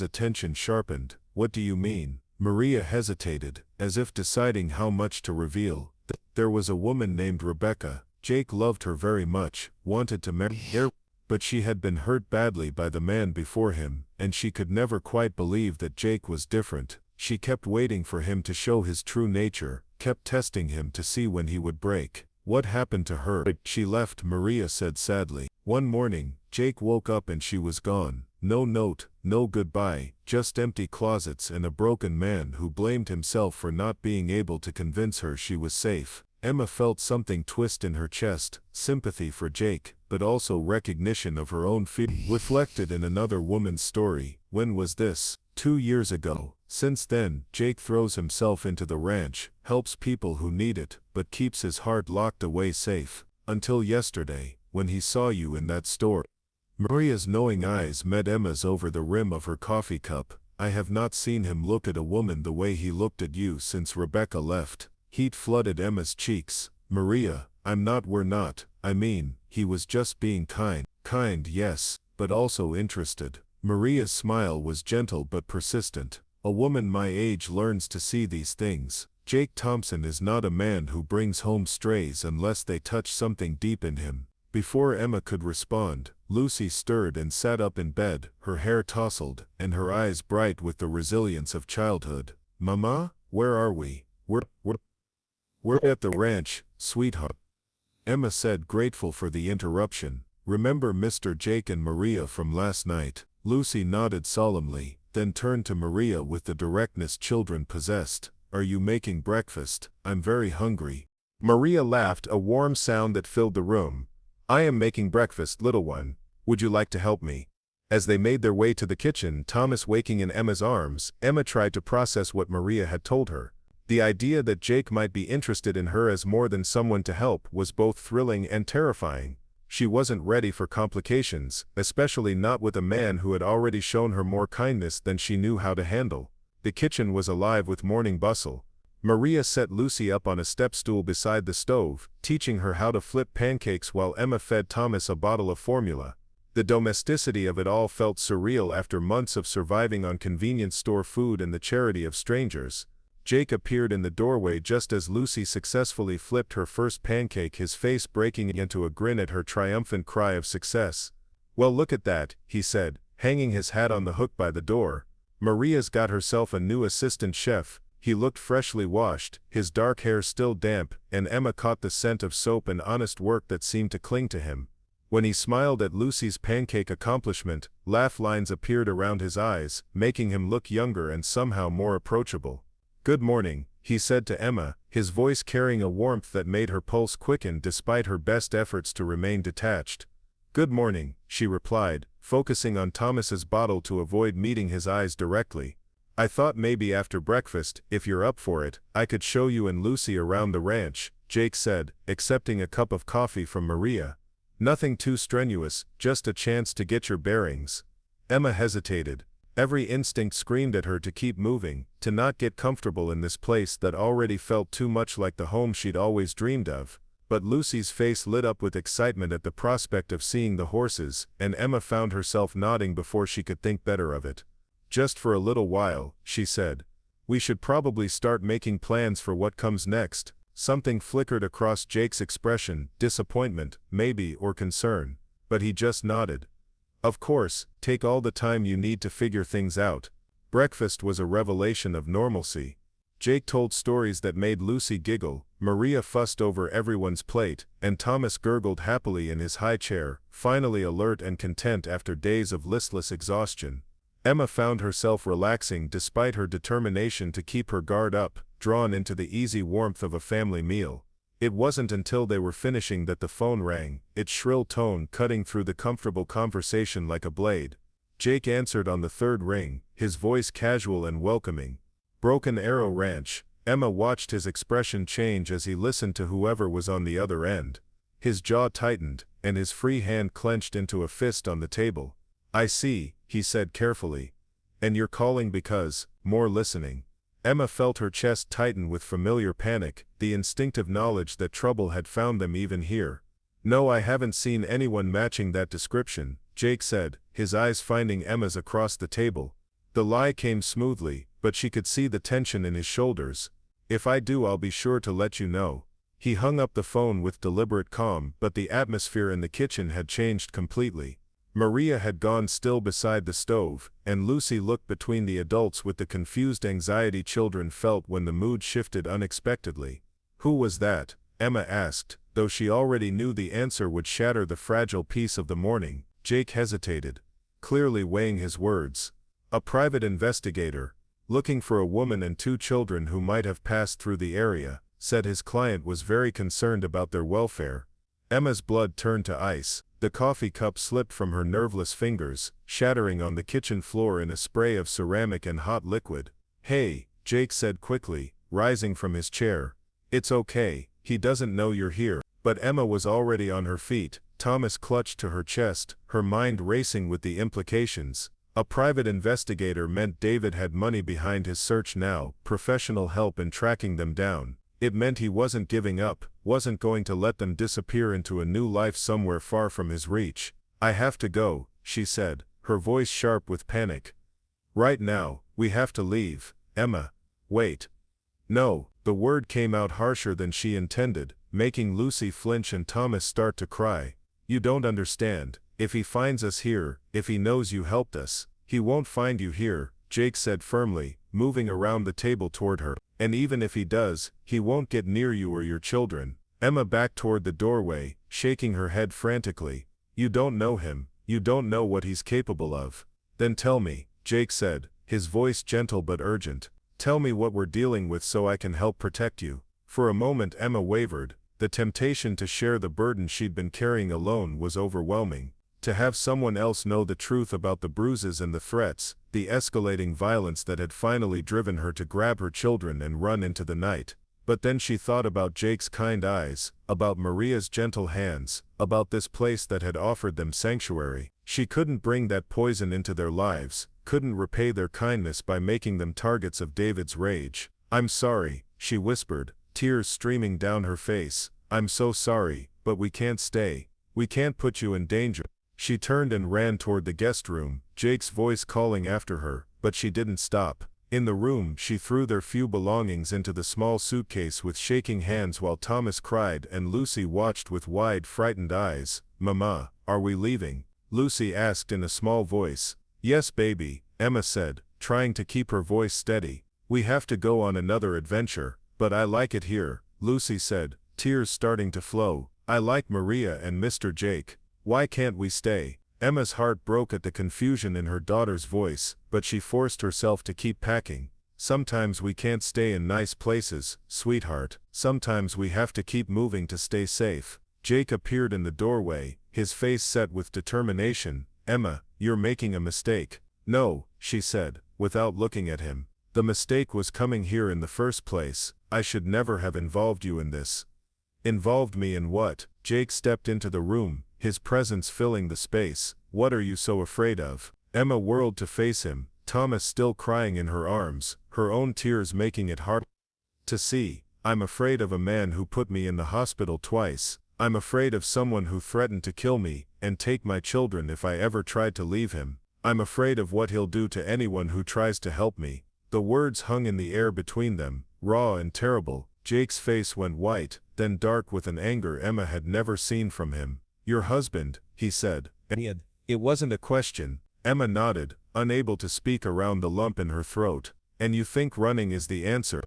attention sharpened. What do you mean? Maria hesitated, as if deciding how much to reveal. There was a woman named Rebecca. Jake loved her very much, wanted to marry her, but she had been hurt badly by the man before him, and she could never quite believe that Jake was different. She kept waiting for him to show his true nature, kept testing him to see when he would break. What happened to her? She left, Maria said sadly. One morning, Jake woke up and she was gone. No note, no goodbye, just empty closets and a broken man who blamed himself for not being able to convince her she was safe. Emma felt something twist in her chest, sympathy for Jake, but also recognition of her own feelings reflected in another woman's story. When was this? 2 years ago. Since then, Jake throws himself into the ranch, helps people who need it, but keeps his heart locked away safe. Until yesterday, when he saw you in that store. Maria's knowing eyes met Emma's over the rim of her coffee cup. I have not seen him look at a woman the way he looked at you since Rebecca left. Heat flooded Emma's cheeks. Maria, we're not. I mean, he was just being kind. Kind, yes, but also interested. Maria's smile was gentle but persistent. A woman my age learns to see these things. Jake Thompson is not a man who brings home strays unless they touch something deep in him. Before Emma could respond, Lucy stirred and sat up in bed, her hair tousled, and her eyes bright with the resilience of childhood. Mama, where are we? We're at the ranch, sweetheart. Emma said, grateful for the interruption. Remember Mr. Jake and Maria from last night? Lucy nodded solemnly, then turned to Maria with the directness children possessed. Are you making breakfast? I'm very hungry. Maria laughed, a warm sound that filled the room. I am making breakfast, little one. Would you like to help me? As they made their way to the kitchen, Thomas waking in Emma's arms, Emma tried to process what Maria had told her. The idea that Jake might be interested in her as more than someone to help was both thrilling and terrifying. She wasn't ready for complications, especially not with a man who had already shown her more kindness than she knew how to handle. The kitchen was alive with morning bustle. Maria set Lucy up on a step stool beside the stove, teaching her how to flip pancakes while Emma fed Thomas a bottle of formula. The domesticity of it all felt surreal after months of surviving on convenience store food and the charity of strangers. Jake appeared in the doorway just as Lucy successfully flipped her first pancake, his face breaking into a grin at her triumphant cry of success. Well, look at that, he said, hanging his hat on the hook by the door. Maria's got herself a new assistant chef. He looked freshly washed, his dark hair still damp, and Emma caught the scent of soap and honest work that seemed to cling to him. When he smiled at Lucy's pancake accomplishment, laugh lines appeared around his eyes, making him look younger and somehow more approachable. Good morning, he said to Emma, his voice carrying a warmth that made her pulse quicken despite her best efforts to remain detached. Good morning, she replied, focusing on Thomas's bottle to avoid meeting his eyes directly. I thought maybe after breakfast, if you're up for it, I could show you and Lucy around the ranch, Jake said, accepting a cup of coffee from Maria. Nothing too strenuous, just a chance to get your bearings. Emma hesitated. Every instinct screamed at her to keep moving, to not get comfortable in this place that already felt too much like the home she'd always dreamed of. But Lucy's face lit up with excitement at the prospect of seeing the horses, and Emma found herself nodding before she could think better of it. Just for a little while, she said. We should probably start making plans for what comes next. Something flickered across Jake's expression, disappointment, maybe, or concern. But he just nodded. Of course, take all the time you need to figure things out. Breakfast was a revelation of normalcy. Jake told stories that made Lucy giggle, Maria fussed over everyone's plate, and Thomas gurgled happily in his high chair, finally alert and content after days of listless exhaustion. Emma found herself relaxing despite her determination to keep her guard up, drawn into the easy warmth of a family meal. It wasn't until they were finishing that the phone rang, its shrill tone cutting through the comfortable conversation like a blade. Jake answered on the third ring, his voice casual and welcoming. Broken Arrow Ranch. Emma watched his expression change as he listened to whoever was on the other end. His jaw tightened, and his free hand clenched into a fist on the table. "I see," he said carefully. "And you're calling because," more listening. Emma felt her chest tighten with familiar panic, the instinctive knowledge that trouble had found them even here. "No, I haven't seen anyone matching that description," Jake said, his eyes finding Emma's across the table. The lie came smoothly, but she could see the tension in his shoulders. "If I do, I'll be sure to let you know." He hung up the phone with deliberate calm, but the atmosphere in the kitchen had changed completely. Maria had gone still beside the stove, and Lucy looked between the adults with the confused anxiety children felt when the mood shifted unexpectedly. "Who was that?" Emma asked, though she already knew the answer would shatter the fragile peace of the morning. Jake hesitated, clearly weighing his words. "A private investigator, looking for a woman and 2 children who might have passed through the area, said his client was very concerned about their welfare." Emma's blood turned to ice. The coffee cup slipped from her nerveless fingers, shattering on the kitchen floor in a spray of ceramic and hot liquid. "Hey," Jake said quickly, rising from his chair. "It's okay, he doesn't know you're here." But Emma was already on her feet. Thomas clutched to her chest, her mind racing with the implications. A private investigator meant David had money behind his search now, professional help in tracking them down. It meant he wasn't giving up, wasn't going to let them disappear into a new life somewhere far from his reach. "I have to go," she said, her voice sharp with panic. "Right now, we have to leave." "Emma, wait." "No." The word came out harsher than she intended, making Lucy flinch and Thomas start to cry. "You don't understand. If he finds us here, if he knows you helped us, he won't find you here," Jake said firmly, moving around the table toward her. "And even if he does, he won't get near you or your children." Emma backed toward the doorway, shaking her head frantically. "You don't know him. You don't know what he's capable of." "Then tell me," Jake said, his voice gentle but urgent. "Tell me what we're dealing with so I can help protect you." For a moment Emma wavered. The temptation to share the burden she'd been carrying alone was overwhelming. To have someone else know the truth about the bruises and the threats, the escalating violence that had finally driven her to grab her children and run into the night. But then she thought about Jake's kind eyes, about Maria's gentle hands, about this place that had offered them sanctuary. She couldn't bring that poison into their lives, couldn't repay their kindness by making them targets of David's rage. "I'm sorry," she whispered, tears streaming down her face. "I'm so sorry, but we can't stay. We can't put you in danger." She turned and ran toward the guest room, Jake's voice calling after her, but she didn't stop. In the room, she threw their few belongings into the small suitcase with shaking hands while Thomas cried and Lucy watched with wide, frightened eyes. "Mama, are we leaving?" Lucy asked in a small voice. "Yes, baby," Emma said, trying to keep her voice steady. "We have to go on another adventure, but I like it here," Lucy said, tears starting to flow. "I like Maria and Mr. Jake. Why can't we stay?" Emma's heart broke at the confusion in her daughter's voice, but she forced herself to keep packing. "Sometimes we can't stay in nice places, sweetheart. Sometimes we have to keep moving to stay safe." Jake appeared in the doorway, his face set with determination. "Emma, you're making a mistake." "No," she said, without looking at him. "The mistake was coming here in the first place. I should never have involved you in this." "Involved me in what?" Jake stepped into the room, his presence filling the space. "What are you so afraid of?" Emma whirled to face him, Thomas still crying in her arms, her own tears making it hard to see. "I'm afraid of a man who put me in the hospital twice. I'm afraid of someone who threatened to kill me and take my children if I ever tried to leave him. I'm afraid of what he'll do to anyone who tries to help me." The words hung in the air between them, raw and terrible. Jake's face went white, then dark with an anger Emma had never seen from him. "Your husband," he said. It wasn't a question. Emma nodded, unable to speak around the lump in her throat. "And you think running is the answer?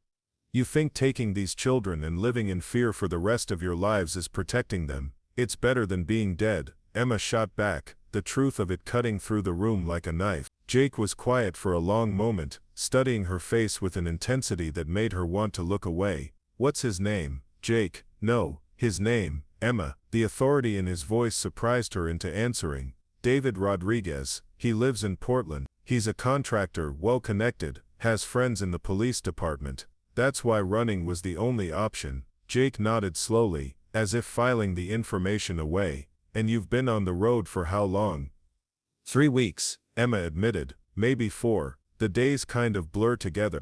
You think taking these children and living in fear for the rest of your lives is protecting them? It's better than being dead." Emma shot back, the truth of it cutting through the room like a knife. Jake was quiet for a long moment, studying her face with an intensity that made her want to look away. "What's his name?" "Jake," No, his name, Emma. The authority in his voice surprised her into answering. David Rodriguez. He lives in Portland. He's a contractor, well-connected, has friends in the police department. That's why running was the only option. Jake nodded slowly, as if filing the information away. And you've been on the road for how long? 3 weeks, Emma admitted. Maybe 4. The days kind of blur together.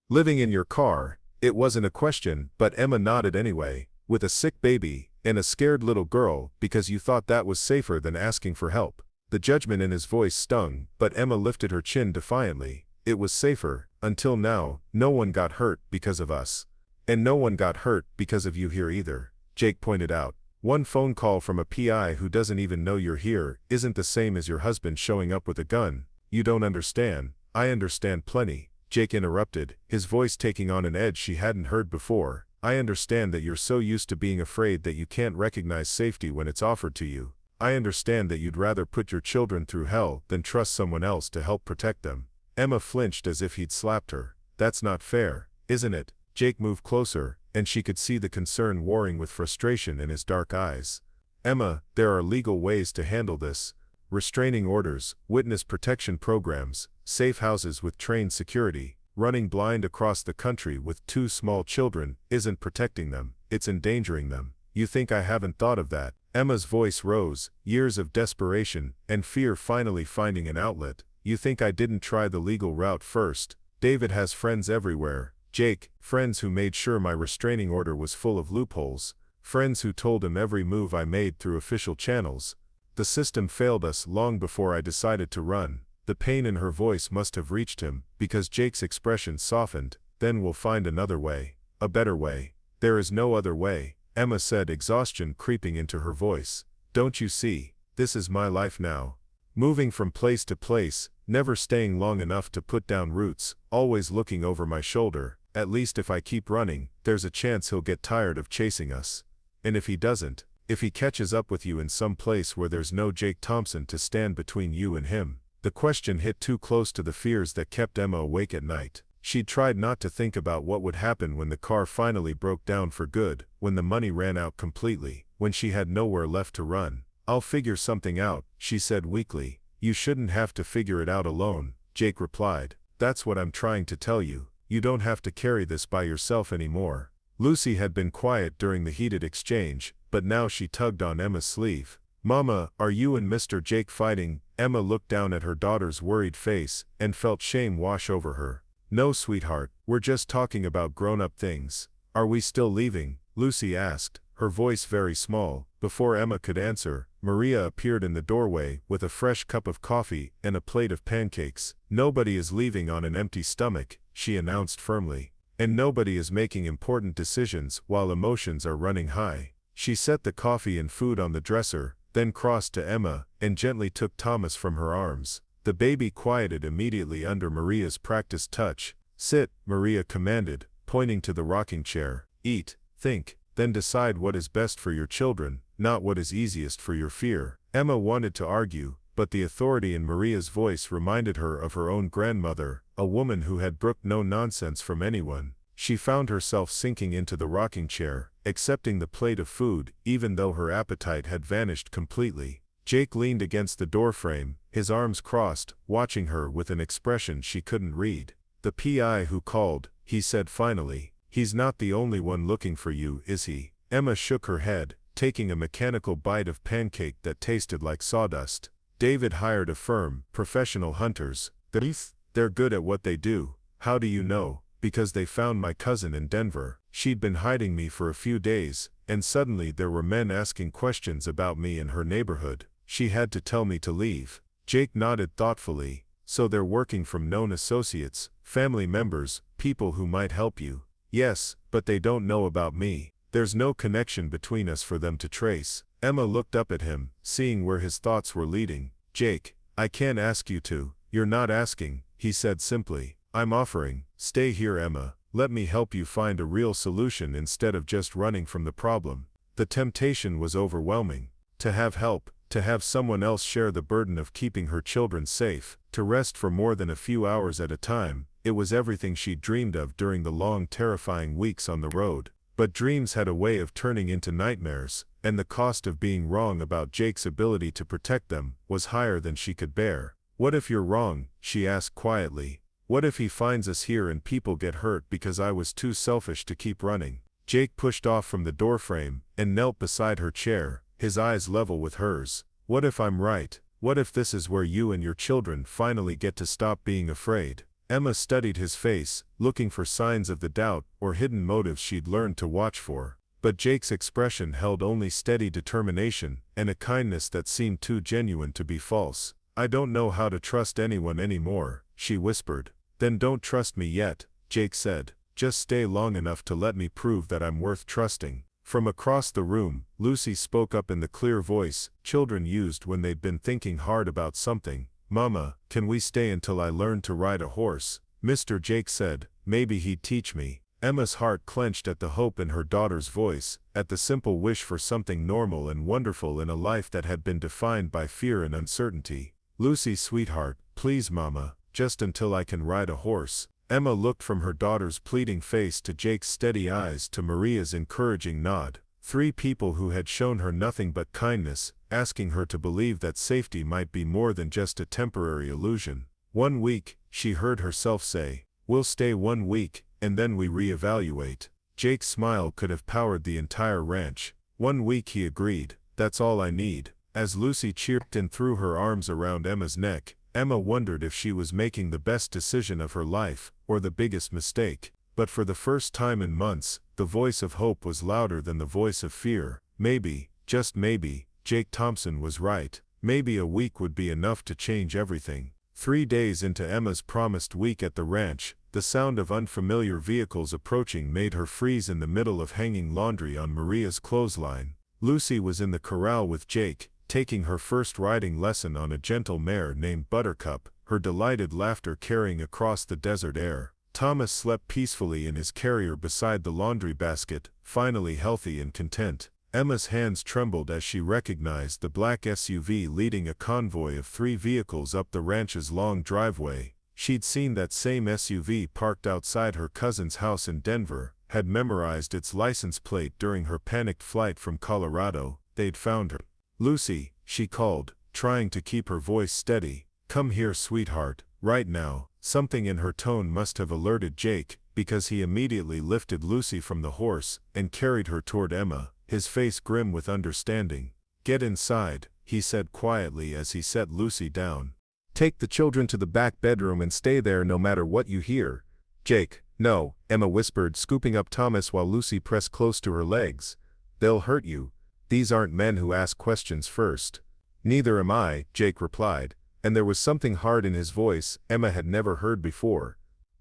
Living in your car? It wasn't a question, but Emma nodded anyway. With a sick baby, and a scared little girl, because you thought that was safer than asking for help. The judgment in his voice stung, but Emma lifted her chin defiantly. It was safer. Until now, no one got hurt because of us. And no one got hurt because of you here either, Jake pointed out. One phone call from a PI who doesn't even know you're here isn't the same as your husband showing up with a gun. You don't understand. I understand plenty, Jake interrupted, his voice taking on an edge she hadn't heard before. I understand that you're so used to being afraid that you can't recognize safety when it's offered to you. I understand that you'd rather put your children through hell than trust someone else to help protect them. Emma flinched as if he'd slapped her. That's not fair, isn't it? Jake moved closer, and she could see the concern warring with frustration in his dark eyes. Emma, there are legal ways to handle this. Restraining orders, witness protection programs, safe houses with trained security. Running blind across the country with 2 small children isn't protecting them, it's endangering them. You think I haven't thought of that? Emma's voice rose, years of desperation and fear finally finding an outlet. You think I didn't try the legal route first? David has friends everywhere, Jake, friends who made sure my restraining order was full of loopholes, friends who told him every move I made through official channels. The system failed us long before I decided to run. The pain in her voice must have reached him, because Jake's expression softened. Then we'll find another way. A better way. There is no other way, Emma said, exhaustion creeping into her voice. Don't you see? This is my life now. Moving from place to place, never staying long enough to put down roots, always looking over my shoulder. At least if I keep running, there's a chance he'll get tired of chasing us. And if he doesn't, if he catches up with you in some place where there's no Jake Thompson to stand between you and him. The question hit too close to the fears that kept Emma awake at night. She'd tried not to think about what would happen when the car finally broke down for good, when the money ran out completely, when she had nowhere left to run. I'll figure something out, she said weakly. You shouldn't have to figure it out alone, Jake replied. That's what I'm trying to tell you. You don't have to carry this by yourself anymore. Lucy had been quiet during the heated exchange, but now she tugged on Emma's sleeve. Mama, are you and Mr. Jake fighting? Emma looked down at her daughter's worried face and felt shame wash over her. No, sweetheart, we're just talking about grown-up things. Are we still leaving? Lucy asked, her voice very small. Before Emma could answer, Maria appeared in the doorway with a fresh cup of coffee and a plate of pancakes. Nobody is leaving on an empty stomach, she announced firmly. And nobody is making important decisions while emotions are running high. She set the coffee and food on the dresser, then crossed to Emma and gently took Thomas from her arms. The baby quieted immediately under Maria's practiced touch. Sit, Maria commanded, pointing to the rocking chair. Eat, think, then decide what is best for your children, not what is easiest for your fear. Emma wanted to argue, but the authority in Maria's voice reminded her of her own grandmother, a woman who had brooked no nonsense from anyone. She found herself sinking into the rocking chair, accepting the plate of food, even though her appetite had vanished completely. Jake leaned against the doorframe, his arms crossed, watching her with an expression she couldn't read. The PI who called, he said finally. He's not the only one looking for you, is he? Emma shook her head, taking a mechanical bite of pancake that tasted like sawdust. David hired a firm, professional hunters. They're good at what they do. How do you know? Because they found my cousin in Denver. She'd been hiding me for a few days, and suddenly there were men asking questions about me in her neighborhood. She had to tell me to leave. Jake nodded thoughtfully. So they're working from known associates, family members, people who might help you. Yes, but they don't know about me. There's no connection between us for them to trace. Emma looked up at him, seeing where his thoughts were leading. Jake, I can't ask you to. You're not asking, he said simply. I'm offering. Stay here, Emma. Let me help you find a real solution instead of just running from the problem. The temptation was overwhelming. To have help, to have someone else share the burden of keeping her children safe, to rest for more than a few hours at a time, it was everything she'd dreamed of during the long, terrifying weeks on the road. But dreams had a way of turning into nightmares, and the cost of being wrong about Jake's ability to protect them was higher than she could bear. "What if you're wrong?" she asked quietly. "What if he finds us here and people get hurt because I was too selfish to keep running?" Jake pushed off from the doorframe and knelt beside her chair, his eyes level with hers. "What if I'm right? What if this is where you and your children finally get to stop being afraid?" Emma studied his face, looking for signs of the doubt or hidden motives she'd learned to watch for. But Jake's expression held only steady determination and a kindness that seemed too genuine to be false. "I don't know how to trust anyone anymore," she whispered. "Then don't trust me yet," Jake said. "Just stay long enough to let me prove that I'm worth trusting." From across the room, Lucy spoke up in the clear voice children used when they'd been thinking hard about something. "Mama, can we stay until I learn to ride a horse?" Mr. Jake said. "Maybe he'd teach me." Emma's heart clenched at the hope in her daughter's voice, at the simple wish for something normal and wonderful in a life that had been defined by fear and uncertainty. "Lucy, sweetheart, please mama, just until I can ride a horse." Emma looked from her daughter's pleading face to Jake's steady eyes to Maria's encouraging nod. Three people who had shown her nothing but kindness, asking her to believe that safety might be more than just a temporary illusion. "1 week," she heard herself say. "We'll stay 1 week, and then we reevaluate." Jake's smile could have powered the entire ranch. 1 week, he agreed. "That's all I need." As Lucy chirped and threw her arms around Emma's neck, Emma wondered if she was making the best decision of her life, or the biggest mistake. But for the first time in months, the voice of hope was louder than the voice of fear. Maybe, just maybe, Jake Thompson was right. Maybe a week would be enough to change everything. 3 days into Emma's promised week at the ranch, the sound of unfamiliar vehicles approaching made her freeze in the middle of hanging laundry on Maria's clothesline. Lucy was in the corral with Jake, taking her first riding lesson on a gentle mare named Buttercup, her delighted laughter carrying across the desert air. Thomas slept peacefully in his carrier beside the laundry basket, finally healthy and content. Emma's hands trembled as she recognized the black SUV leading a convoy of 3 vehicles up the ranch's long driveway. She'd seen that same SUV parked outside her cousin's house in Denver, had memorized its license plate during her panicked flight from Colorado. They'd found her. "Lucy," she called, trying to keep her voice steady. "Come here, sweetheart, right now." Something in her tone must have alerted Jake, because he immediately lifted Lucy from the horse and carried her toward Emma, his face grim with understanding. "Get inside," he said quietly as he set Lucy down. "Take the children to the back bedroom and stay there no matter what you hear." "Jake, no," Emma whispered, scooping up Thomas while Lucy pressed close to her legs. "They'll hurt you. These aren't men who ask questions first." "Neither am I," Jake replied, and there was something hard in his voice Emma had never heard before.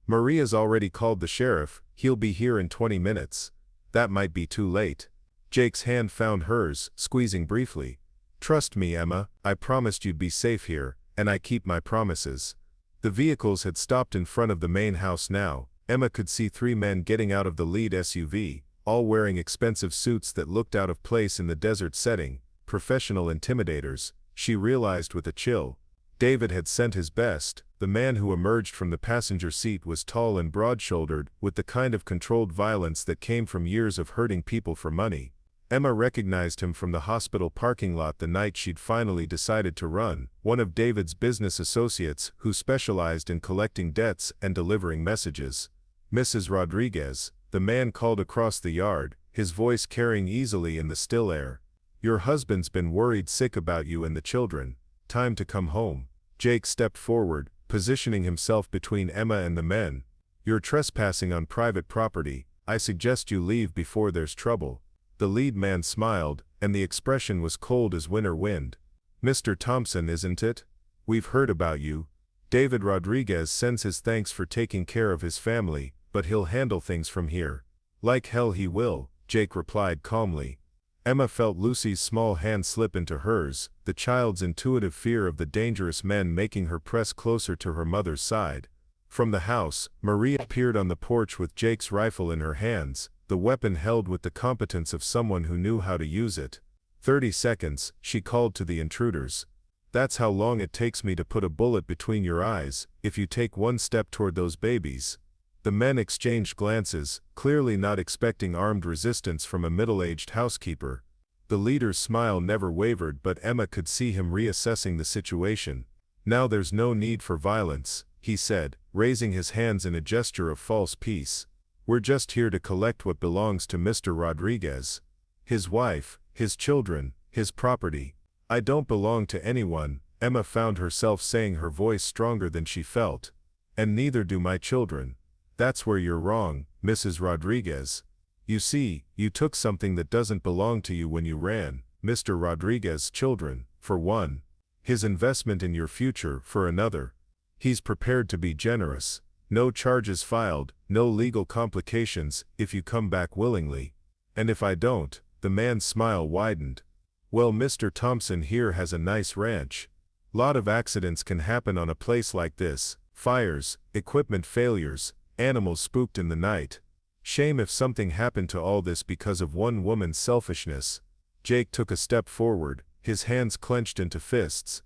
"Maria's already called the sheriff. He'll be here in 20 minutes. That might be too late." Jake's hand found hers, squeezing briefly. "Trust me, Emma, I promised you'd be safe here, and I keep my promises." The vehicles had stopped in front of the main house now. Emma could see 3 men getting out of the lead SUV, all wearing expensive suits that looked out of place in the desert setting, professional intimidators, she realized with a chill. David had sent his best. The man who emerged from the passenger seat was tall and broad-shouldered, with the kind of controlled violence that came from years of hurting people for money. Emma recognized him from the hospital parking lot the night she'd finally decided to run, one of David's business associates who specialized in collecting debts and delivering messages. "Mrs. Rodriguez," the man called across the yard, his voice carrying easily in the still air. "Your husband's been worried sick about you and the children. Time to come home." Jake stepped forward, positioning himself between Emma and the men. "You're trespassing on private property. I suggest you leave before there's trouble." The lead man smiled, and the expression was cold as winter wind. "Mr. Thompson, isn't it? We've heard about you. David Rodriguez sends his thanks for taking care of his family, but he'll handle things from here." "Like hell he will," Jake replied calmly. Emma felt Lucy's small hand slip into hers, the child's intuitive fear of the dangerous men making her press closer to her mother's side. From the house, Maria appeared on the porch with Jake's rifle in her hands, the weapon held with the competence of someone who knew how to use it. 30 seconds, she called to the intruders. "That's how long it takes me to put a bullet between your eyes, if you take 1 step toward those babies." The men exchanged glances, clearly not expecting armed resistance from a middle-aged housekeeper. The leader's smile never wavered, but Emma could see him reassessing the situation. "Now there's no need for violence," he said, raising his hands in a gesture of false peace. "We're just here to collect what belongs to Mr. Rodriguez. His wife, his children, his property. I don't belong to anyone," Emma found herself saying, her voice stronger than she felt. "And neither do my children." "That's where you're wrong, Mrs. Rodriguez. You see, you took something that doesn't belong to you when you ran, Mr. Rodriguez's children, for one. His investment in your future, for another. He's prepared to be generous. No charges filed, no legal complications, if you come back willingly. And if I don't," the man's smile widened. "Well, Mr. Thompson here has a nice ranch. Lot of accidents can happen on a place like this. Fires, equipment failures, animals spooked in the night. Shame if something happened to all this because of one woman's selfishness." Jake took a step forward, his hands clenched into fists.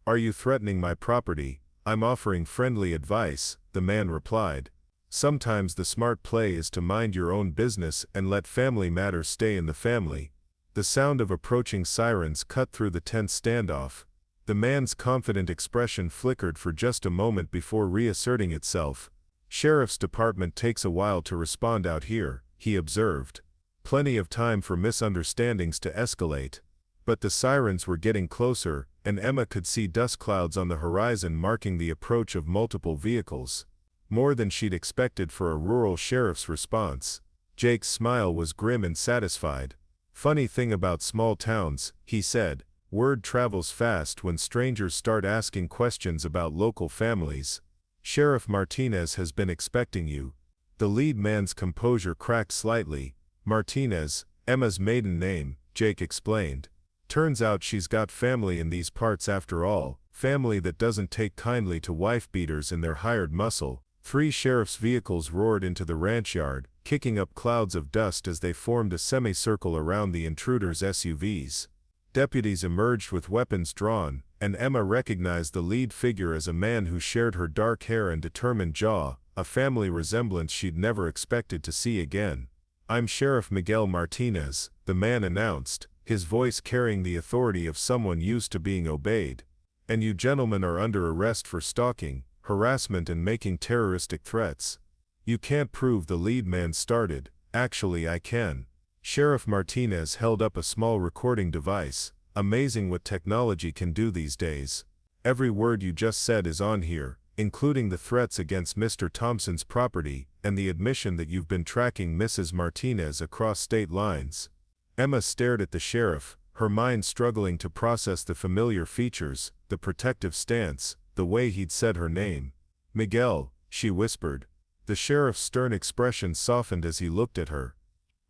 "Are you threatening my property?" "I'm offering friendly advice," the man replied. "Sometimes the smart play is to mind your own business and let family matters stay in the family." The sound of approaching sirens cut through the tense standoff. The man's confident expression flickered for just a moment before reasserting itself. "Sheriff's department takes a while to respond out here," he observed. "Plenty of time for misunderstandings to escalate." But the sirens were getting closer, and Emma could see dust clouds on the horizon marking the approach of multiple vehicles. More than she'd expected for a rural sheriff's response. Jake's smile was grim and satisfied. "Funny thing about small towns," he said, "word travels fast when strangers start asking questions about local families. Sheriff Martinez has been expecting you." The lead man's composure cracked slightly. "Martinez, Emma's maiden name," Jake explained. "Turns out she's got family in these parts after all, family that doesn't take kindly to wife-beaters and their hired muscle." 3 sheriff's vehicles roared into the ranch yard, kicking up clouds of dust as they formed a semicircle around the intruders' SUVs. Deputies emerged with weapons drawn, and Emma recognized the lead figure as a man who shared her dark hair and determined jaw, a family resemblance she'd never expected to see again. "I'm Sheriff Miguel Martinez," the man announced, his voice carrying the authority of someone used to being obeyed. "And you gentlemen are under arrest for stalking, harassment and making terroristic threats." "You can't prove," the lead man started. "Actually I can." Sheriff Martinez held up a small recording device. "Amazing what technology can do these days. Every word you just said is on here, including the threats against Mr. Thompson's property, and the admission that you've been tracking Mrs. Martinez across state lines." Emma stared at the sheriff, her mind struggling to process the familiar features, the protective stance, the way he'd said her name. "Miguel," she whispered. The sheriff's stern expression softened as he looked at her.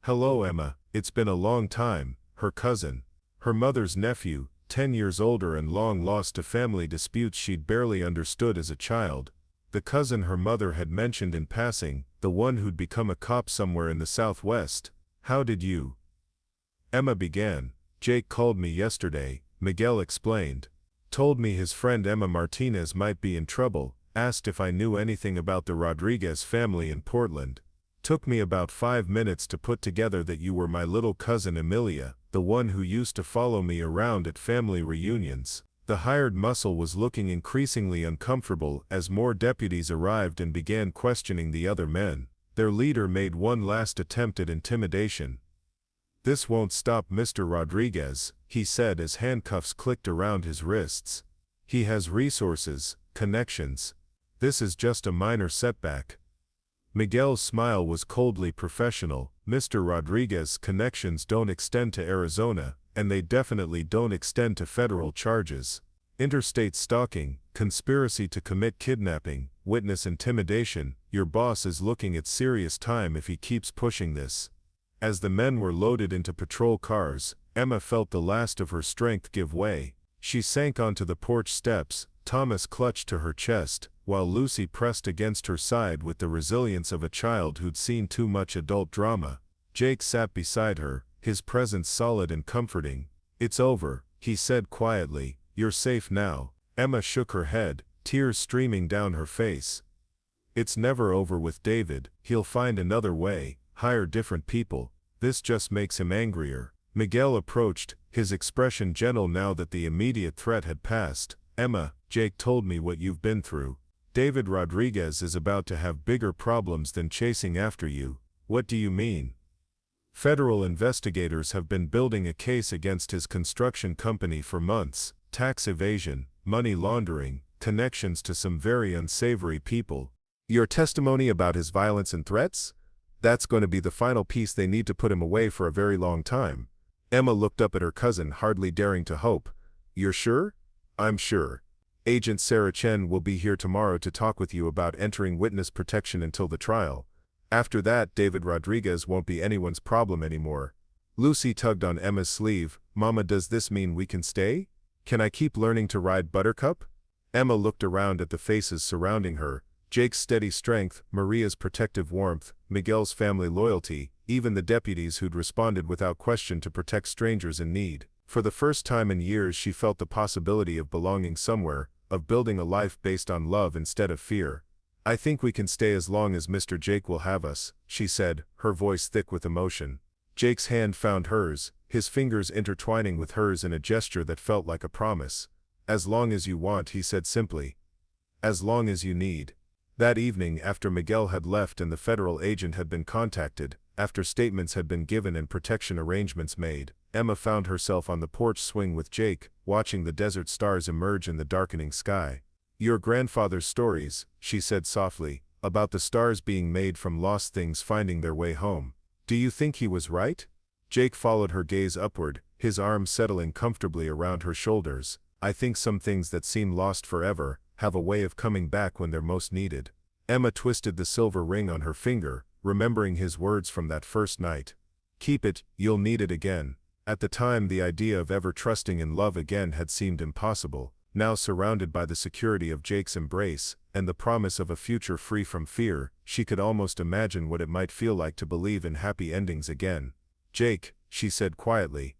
"Hello, Emma, it's been a long time," her cousin. Her mother's nephew, 10 years older and long lost to family disputes she'd barely understood as a child. The cousin her mother had mentioned in passing, the one who'd become a cop somewhere in the Southwest. "How did you?" Emma began. "Jake called me yesterday," Miguel explained. "Told me his friend Emma Martinez might be in trouble, asked if I knew anything about the Rodriguez family in Portland. Took me about 5 minutes to put together that you were my little cousin Emilia, the one who used to follow me around at family reunions." The hired muscle was looking increasingly uncomfortable as more deputies arrived and began questioning the other men. Their leader made one last attempt at intimidation. "This won't stop Mr. Rodriguez," he said as handcuffs clicked around his wrists. "He has resources, connections. This is just a minor setback." Miguel's smile was coldly professional. "Mr. Rodriguez's connections don't extend to Arizona, and they definitely don't extend to federal charges. Interstate stalking, conspiracy to commit kidnapping, witness intimidation. Your boss is looking at serious time if he keeps pushing this." As the men were loaded into patrol cars, Emma felt the last of her strength give way. She sank onto the porch steps, Thomas clutched to her chest, while Lucy pressed against her side with the resilience of a child who'd seen too much adult drama. Jake sat beside her, his presence solid and comforting. "It's over," he said quietly. "You're safe now." Emma shook her head, tears streaming down her face. It's never over with David, he'll find another way, hire different people. This just makes him angrier. Miguel approached, his expression gentle now that the immediate threat had passed. Emma, Jake told me what you've been through. David Rodriguez is about to have bigger problems than chasing after you. What do you mean? Federal investigators have been building a case against his construction company for months. Tax evasion, money laundering, connections to some very unsavory people. Your testimony about his violence and threats? That's going to be the final piece they need to put him away for a very long time. Emma looked up at her cousin, hardly daring to hope. You're sure? I'm sure. Agent Sarah Chen will be here tomorrow to talk with you about entering witness protection until the trial. After that, David Rodriguez won't be anyone's problem anymore. Lucy tugged on Emma's sleeve. Mama, does this mean we can stay? Can I keep learning to ride Buttercup? Emma looked around at the faces surrounding her. Jake's steady strength, Maria's protective warmth, Miguel's family loyalty, even the deputies who'd responded without question to protect strangers in need. For the first time in years she felt the possibility of belonging somewhere, of building a life based on love instead of fear. I think we can stay as long as Mr. Jake will have us, she said, her voice thick with emotion. Jake's hand found hers, his fingers intertwining with hers in a gesture that felt like a promise. As long as you want, he said simply. As long as you need. That evening, after Miguel had left and the federal agent had been contacted, after statements had been given and protection arrangements made, Emma found herself on the porch swing with Jake, watching the desert stars emerge in the darkening sky. Your grandfather's stories, she said softly, about the stars being made from lost things finding their way home. Do you think he was right? Jake followed her gaze upward, his arms settling comfortably around her shoulders. I think some things that seem lost forever have a way of coming back when they're most needed. Emma twisted the silver ring on her finger, remembering his words from that first night. Keep it, you'll need it again. At the time, the idea of ever trusting in love again had seemed impossible. Now, surrounded by the security of Jake's embrace, and the promise of a future free from fear, she could almost imagine what it might feel like to believe in happy endings again. Jake, she said quietly.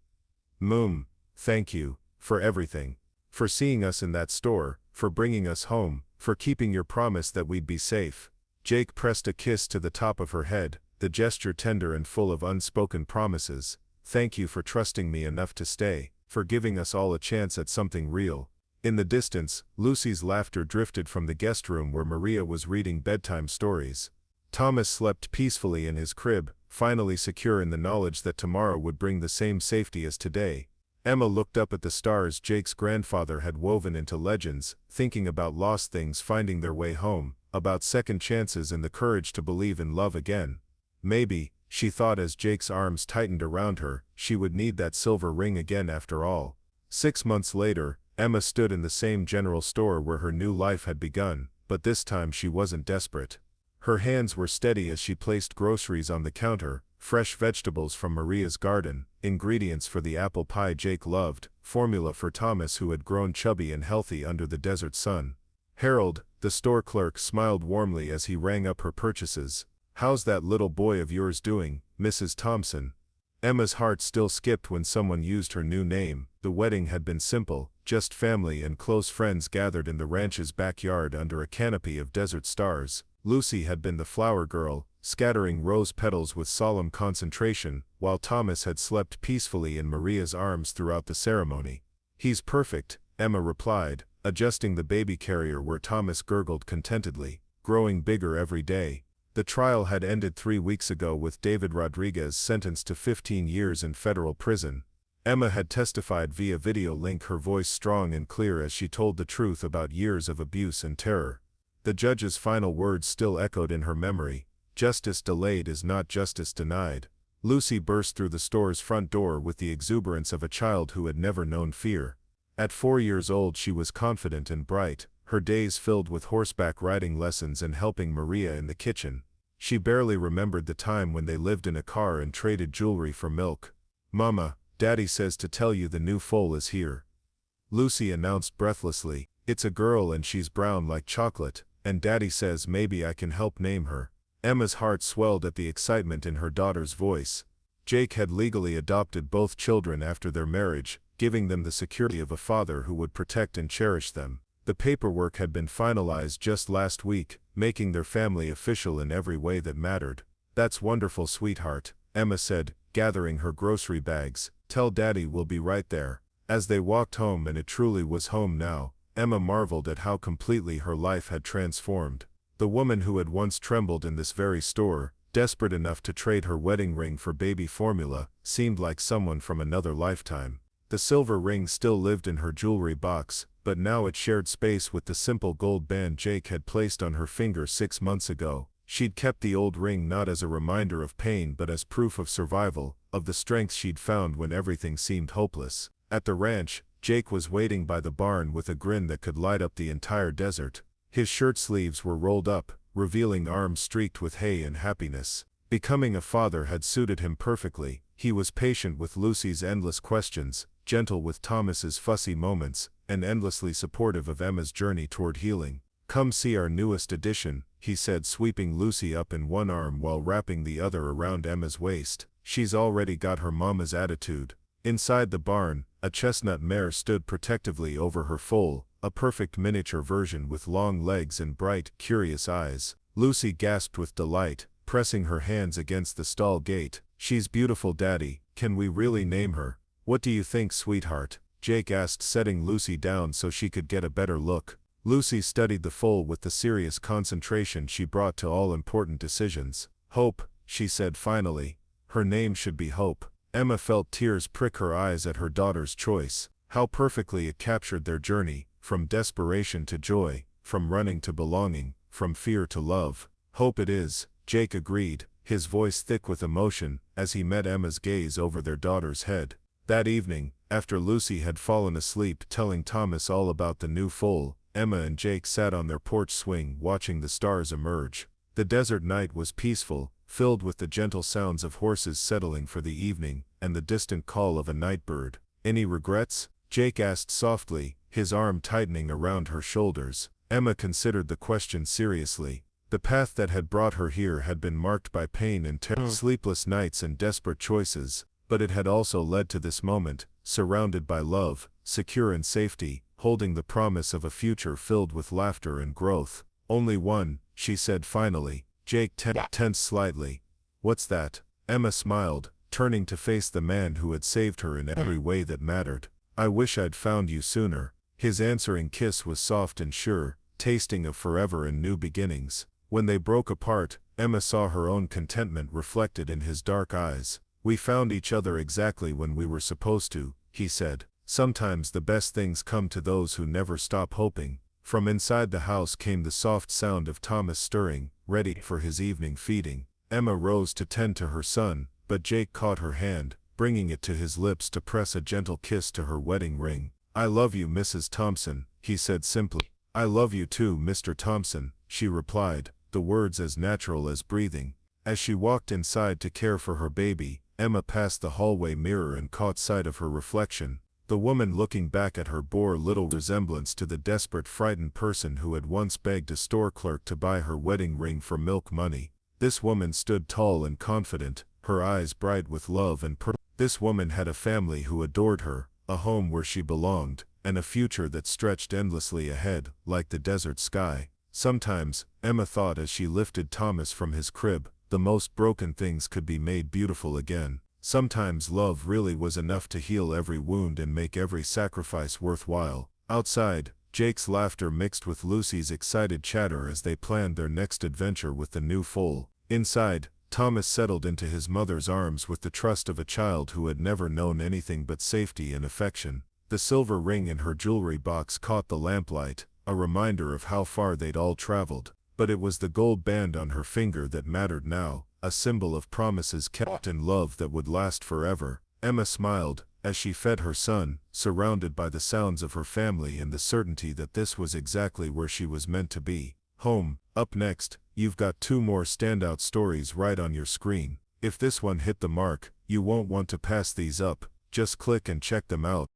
Thank you, for everything. For seeing us in that store, for bringing us home, for keeping your promise that we'd be safe. Jake pressed a kiss to the top of her head, the gesture tender and full of unspoken promises. Thank you for trusting me enough to stay, for giving us all a chance at something real. In the distance, Lucy's laughter drifted from the guest room where Maria was reading bedtime stories. Thomas slept peacefully in his crib, finally secure in the knowledge that tomorrow would bring the same safety as today. Emma looked up at the stars Jake's grandfather had woven into legends, thinking about lost things finding their way home, about second chances and the courage to believe in love again. Maybe, she thought as Jake's arms tightened around her, she would need that silver ring again after all. 6 months later, Emma stood in the same general store where her new life had begun, but this time she wasn't desperate. Her hands were steady as she placed groceries on the counter, fresh vegetables from Maria's garden, ingredients for the apple pie Jake loved, formula for Thomas who had grown chubby and healthy under the desert sun. Harold, the store clerk, smiled warmly as he rang up her purchases. How's that little boy of yours doing, Mrs. Thompson? Emma's heart still skipped when someone used her new name. The wedding had been simple, just family and close friends gathered in the ranch's backyard under a canopy of desert stars. Lucy had been the flower girl, scattering rose petals with solemn concentration, while Thomas had slept peacefully in Maria's arms throughout the ceremony. He's perfect, Emma replied, adjusting the baby carrier where Thomas gurgled contentedly, growing bigger every day. The trial had ended 3 weeks ago with David Rodriguez sentenced to 15 years in federal prison. Emma had testified via video link, her voice strong and clear as she told the truth about years of abuse and terror. The judge's final words still echoed in her memory. Justice delayed is not justice denied. Lucy burst through the store's front door with the exuberance of a child who had never known fear. At 4 years old she was confident and bright, her days filled with horseback riding lessons and helping Maria in the kitchen. She barely remembered the time when they lived in a car and traded jewelry for milk. Mama, Daddy says to tell you the new foal is here. Lucy announced breathlessly. It's a girl and she's brown like chocolate, and Daddy says maybe I can help name her. Emma's heart swelled at the excitement in her daughter's voice. Jake had legally adopted both children after their marriage, giving them the security of a father who would protect and cherish them. The paperwork had been finalized just last week, making their family official in every way that mattered. That's wonderful, sweetheart, Emma said, gathering her grocery bags. Tell Daddy we'll be right there. As they walked home, and it truly was home now, Emma marveled at how completely her life had transformed. The woman who had once trembled in this very store, desperate enough to trade her wedding ring for baby formula, seemed like someone from another lifetime. The silver ring still lived in her jewelry box, but now it shared space with the simple gold band Jake had placed on her finger 6 months ago. She'd kept the old ring not as a reminder of pain but as proof of survival, of the strength she'd found when everything seemed hopeless. At the ranch, Jake was waiting by the barn with a grin that could light up the entire desert. His shirt sleeves were rolled up, revealing arms streaked with hay and happiness. Becoming a father had suited him perfectly. He was patient with Lucy's endless questions, gentle with Thomas's fussy moments, and endlessly supportive of Emma's journey toward healing. Come see our newest addition, he said, sweeping Lucy up in one arm while wrapping the other around Emma's waist. She's already got her mama's attitude. Inside the barn, a chestnut mare stood protectively over her foal, a perfect miniature version with long legs and bright, curious eyes. Lucy gasped with delight, pressing her hands against the stall gate. She's beautiful, Daddy. Can we really name her? What do you think, sweetheart? Jake asked, setting Lucy down so she could get a better look. Lucy studied the foal with the serious concentration she brought to all important decisions. Hope, she said finally. Her name should be Hope. Emma felt tears prick her eyes at her daughter's choice. How perfectly it captured their journey, from desperation to joy, from running to belonging, from fear to love. Hope it is, Jake agreed, his voice thick with emotion, as he met Emma's gaze over their daughter's head. That evening, after Lucy had fallen asleep telling Thomas all about the new foal, Emma and Jake sat on their porch swing watching the stars emerge. The desert night was peaceful, filled with the gentle sounds of horses settling for the evening, and the distant call of a night bird. Any regrets? Jake asked softly, his arm tightening around her shoulders. Emma considered the question seriously. The path that had brought her here had been marked by pain and terror, sleepless nights and desperate choices, but it had also led to this moment, surrounded by love, secure in safety, holding the promise of a future filled with laughter and growth. Only one, she said finally. Jake tensed slightly. What's that? Emma smiled, turning to face the man who had saved her in every way that mattered. I wish I'd found you sooner. His answering kiss was soft and sure, tasting of forever and new beginnings. When they broke apart, Emma saw her own contentment reflected in his dark eyes. We found each other exactly when we were supposed to, he said. Sometimes the best things come to those who never stop hoping. From inside the house came the soft sound of Thomas stirring, ready for his evening feeding. Emma rose to tend to her son, but Jake caught her hand, bringing it to his lips to press a gentle kiss to her wedding ring. I love you, Mrs. Thompson, he said simply. I love you too, Mr. Thompson, she replied, the words as natural as breathing. As she walked inside to care for her baby, Emma passed the hallway mirror and caught sight of her reflection. The woman looking back at her bore little resemblance to the desperate, frightened person who had once begged a store clerk to buy her wedding ring for milk money. This woman stood tall and confident, her eyes bright with love and purpose. This woman had a family who adored her, a home where she belonged, and a future that stretched endlessly ahead, like the desert sky. Sometimes, Emma thought as she lifted Thomas from his crib, the most broken things could be made beautiful again. Sometimes love really was enough to heal every wound and make every sacrifice worthwhile. Outside, Jake's laughter mixed with Lucy's excited chatter as they planned their next adventure with the new foal. Inside, Thomas settled into his mother's arms with the trust of a child who had never known anything but safety and affection. The silver ring in her jewelry box caught the lamplight, a reminder of how far they'd all traveled. But it was the gold band on her finger that mattered now, a symbol of promises kept and love that would last forever. Emma smiled, as she fed her son, surrounded by the sounds of her family and the certainty that this was exactly where she was meant to be. Home. Up next, you've got 2 more standout stories right on your screen. If this one hit the mark, you won't want to pass these up, just click and check them out.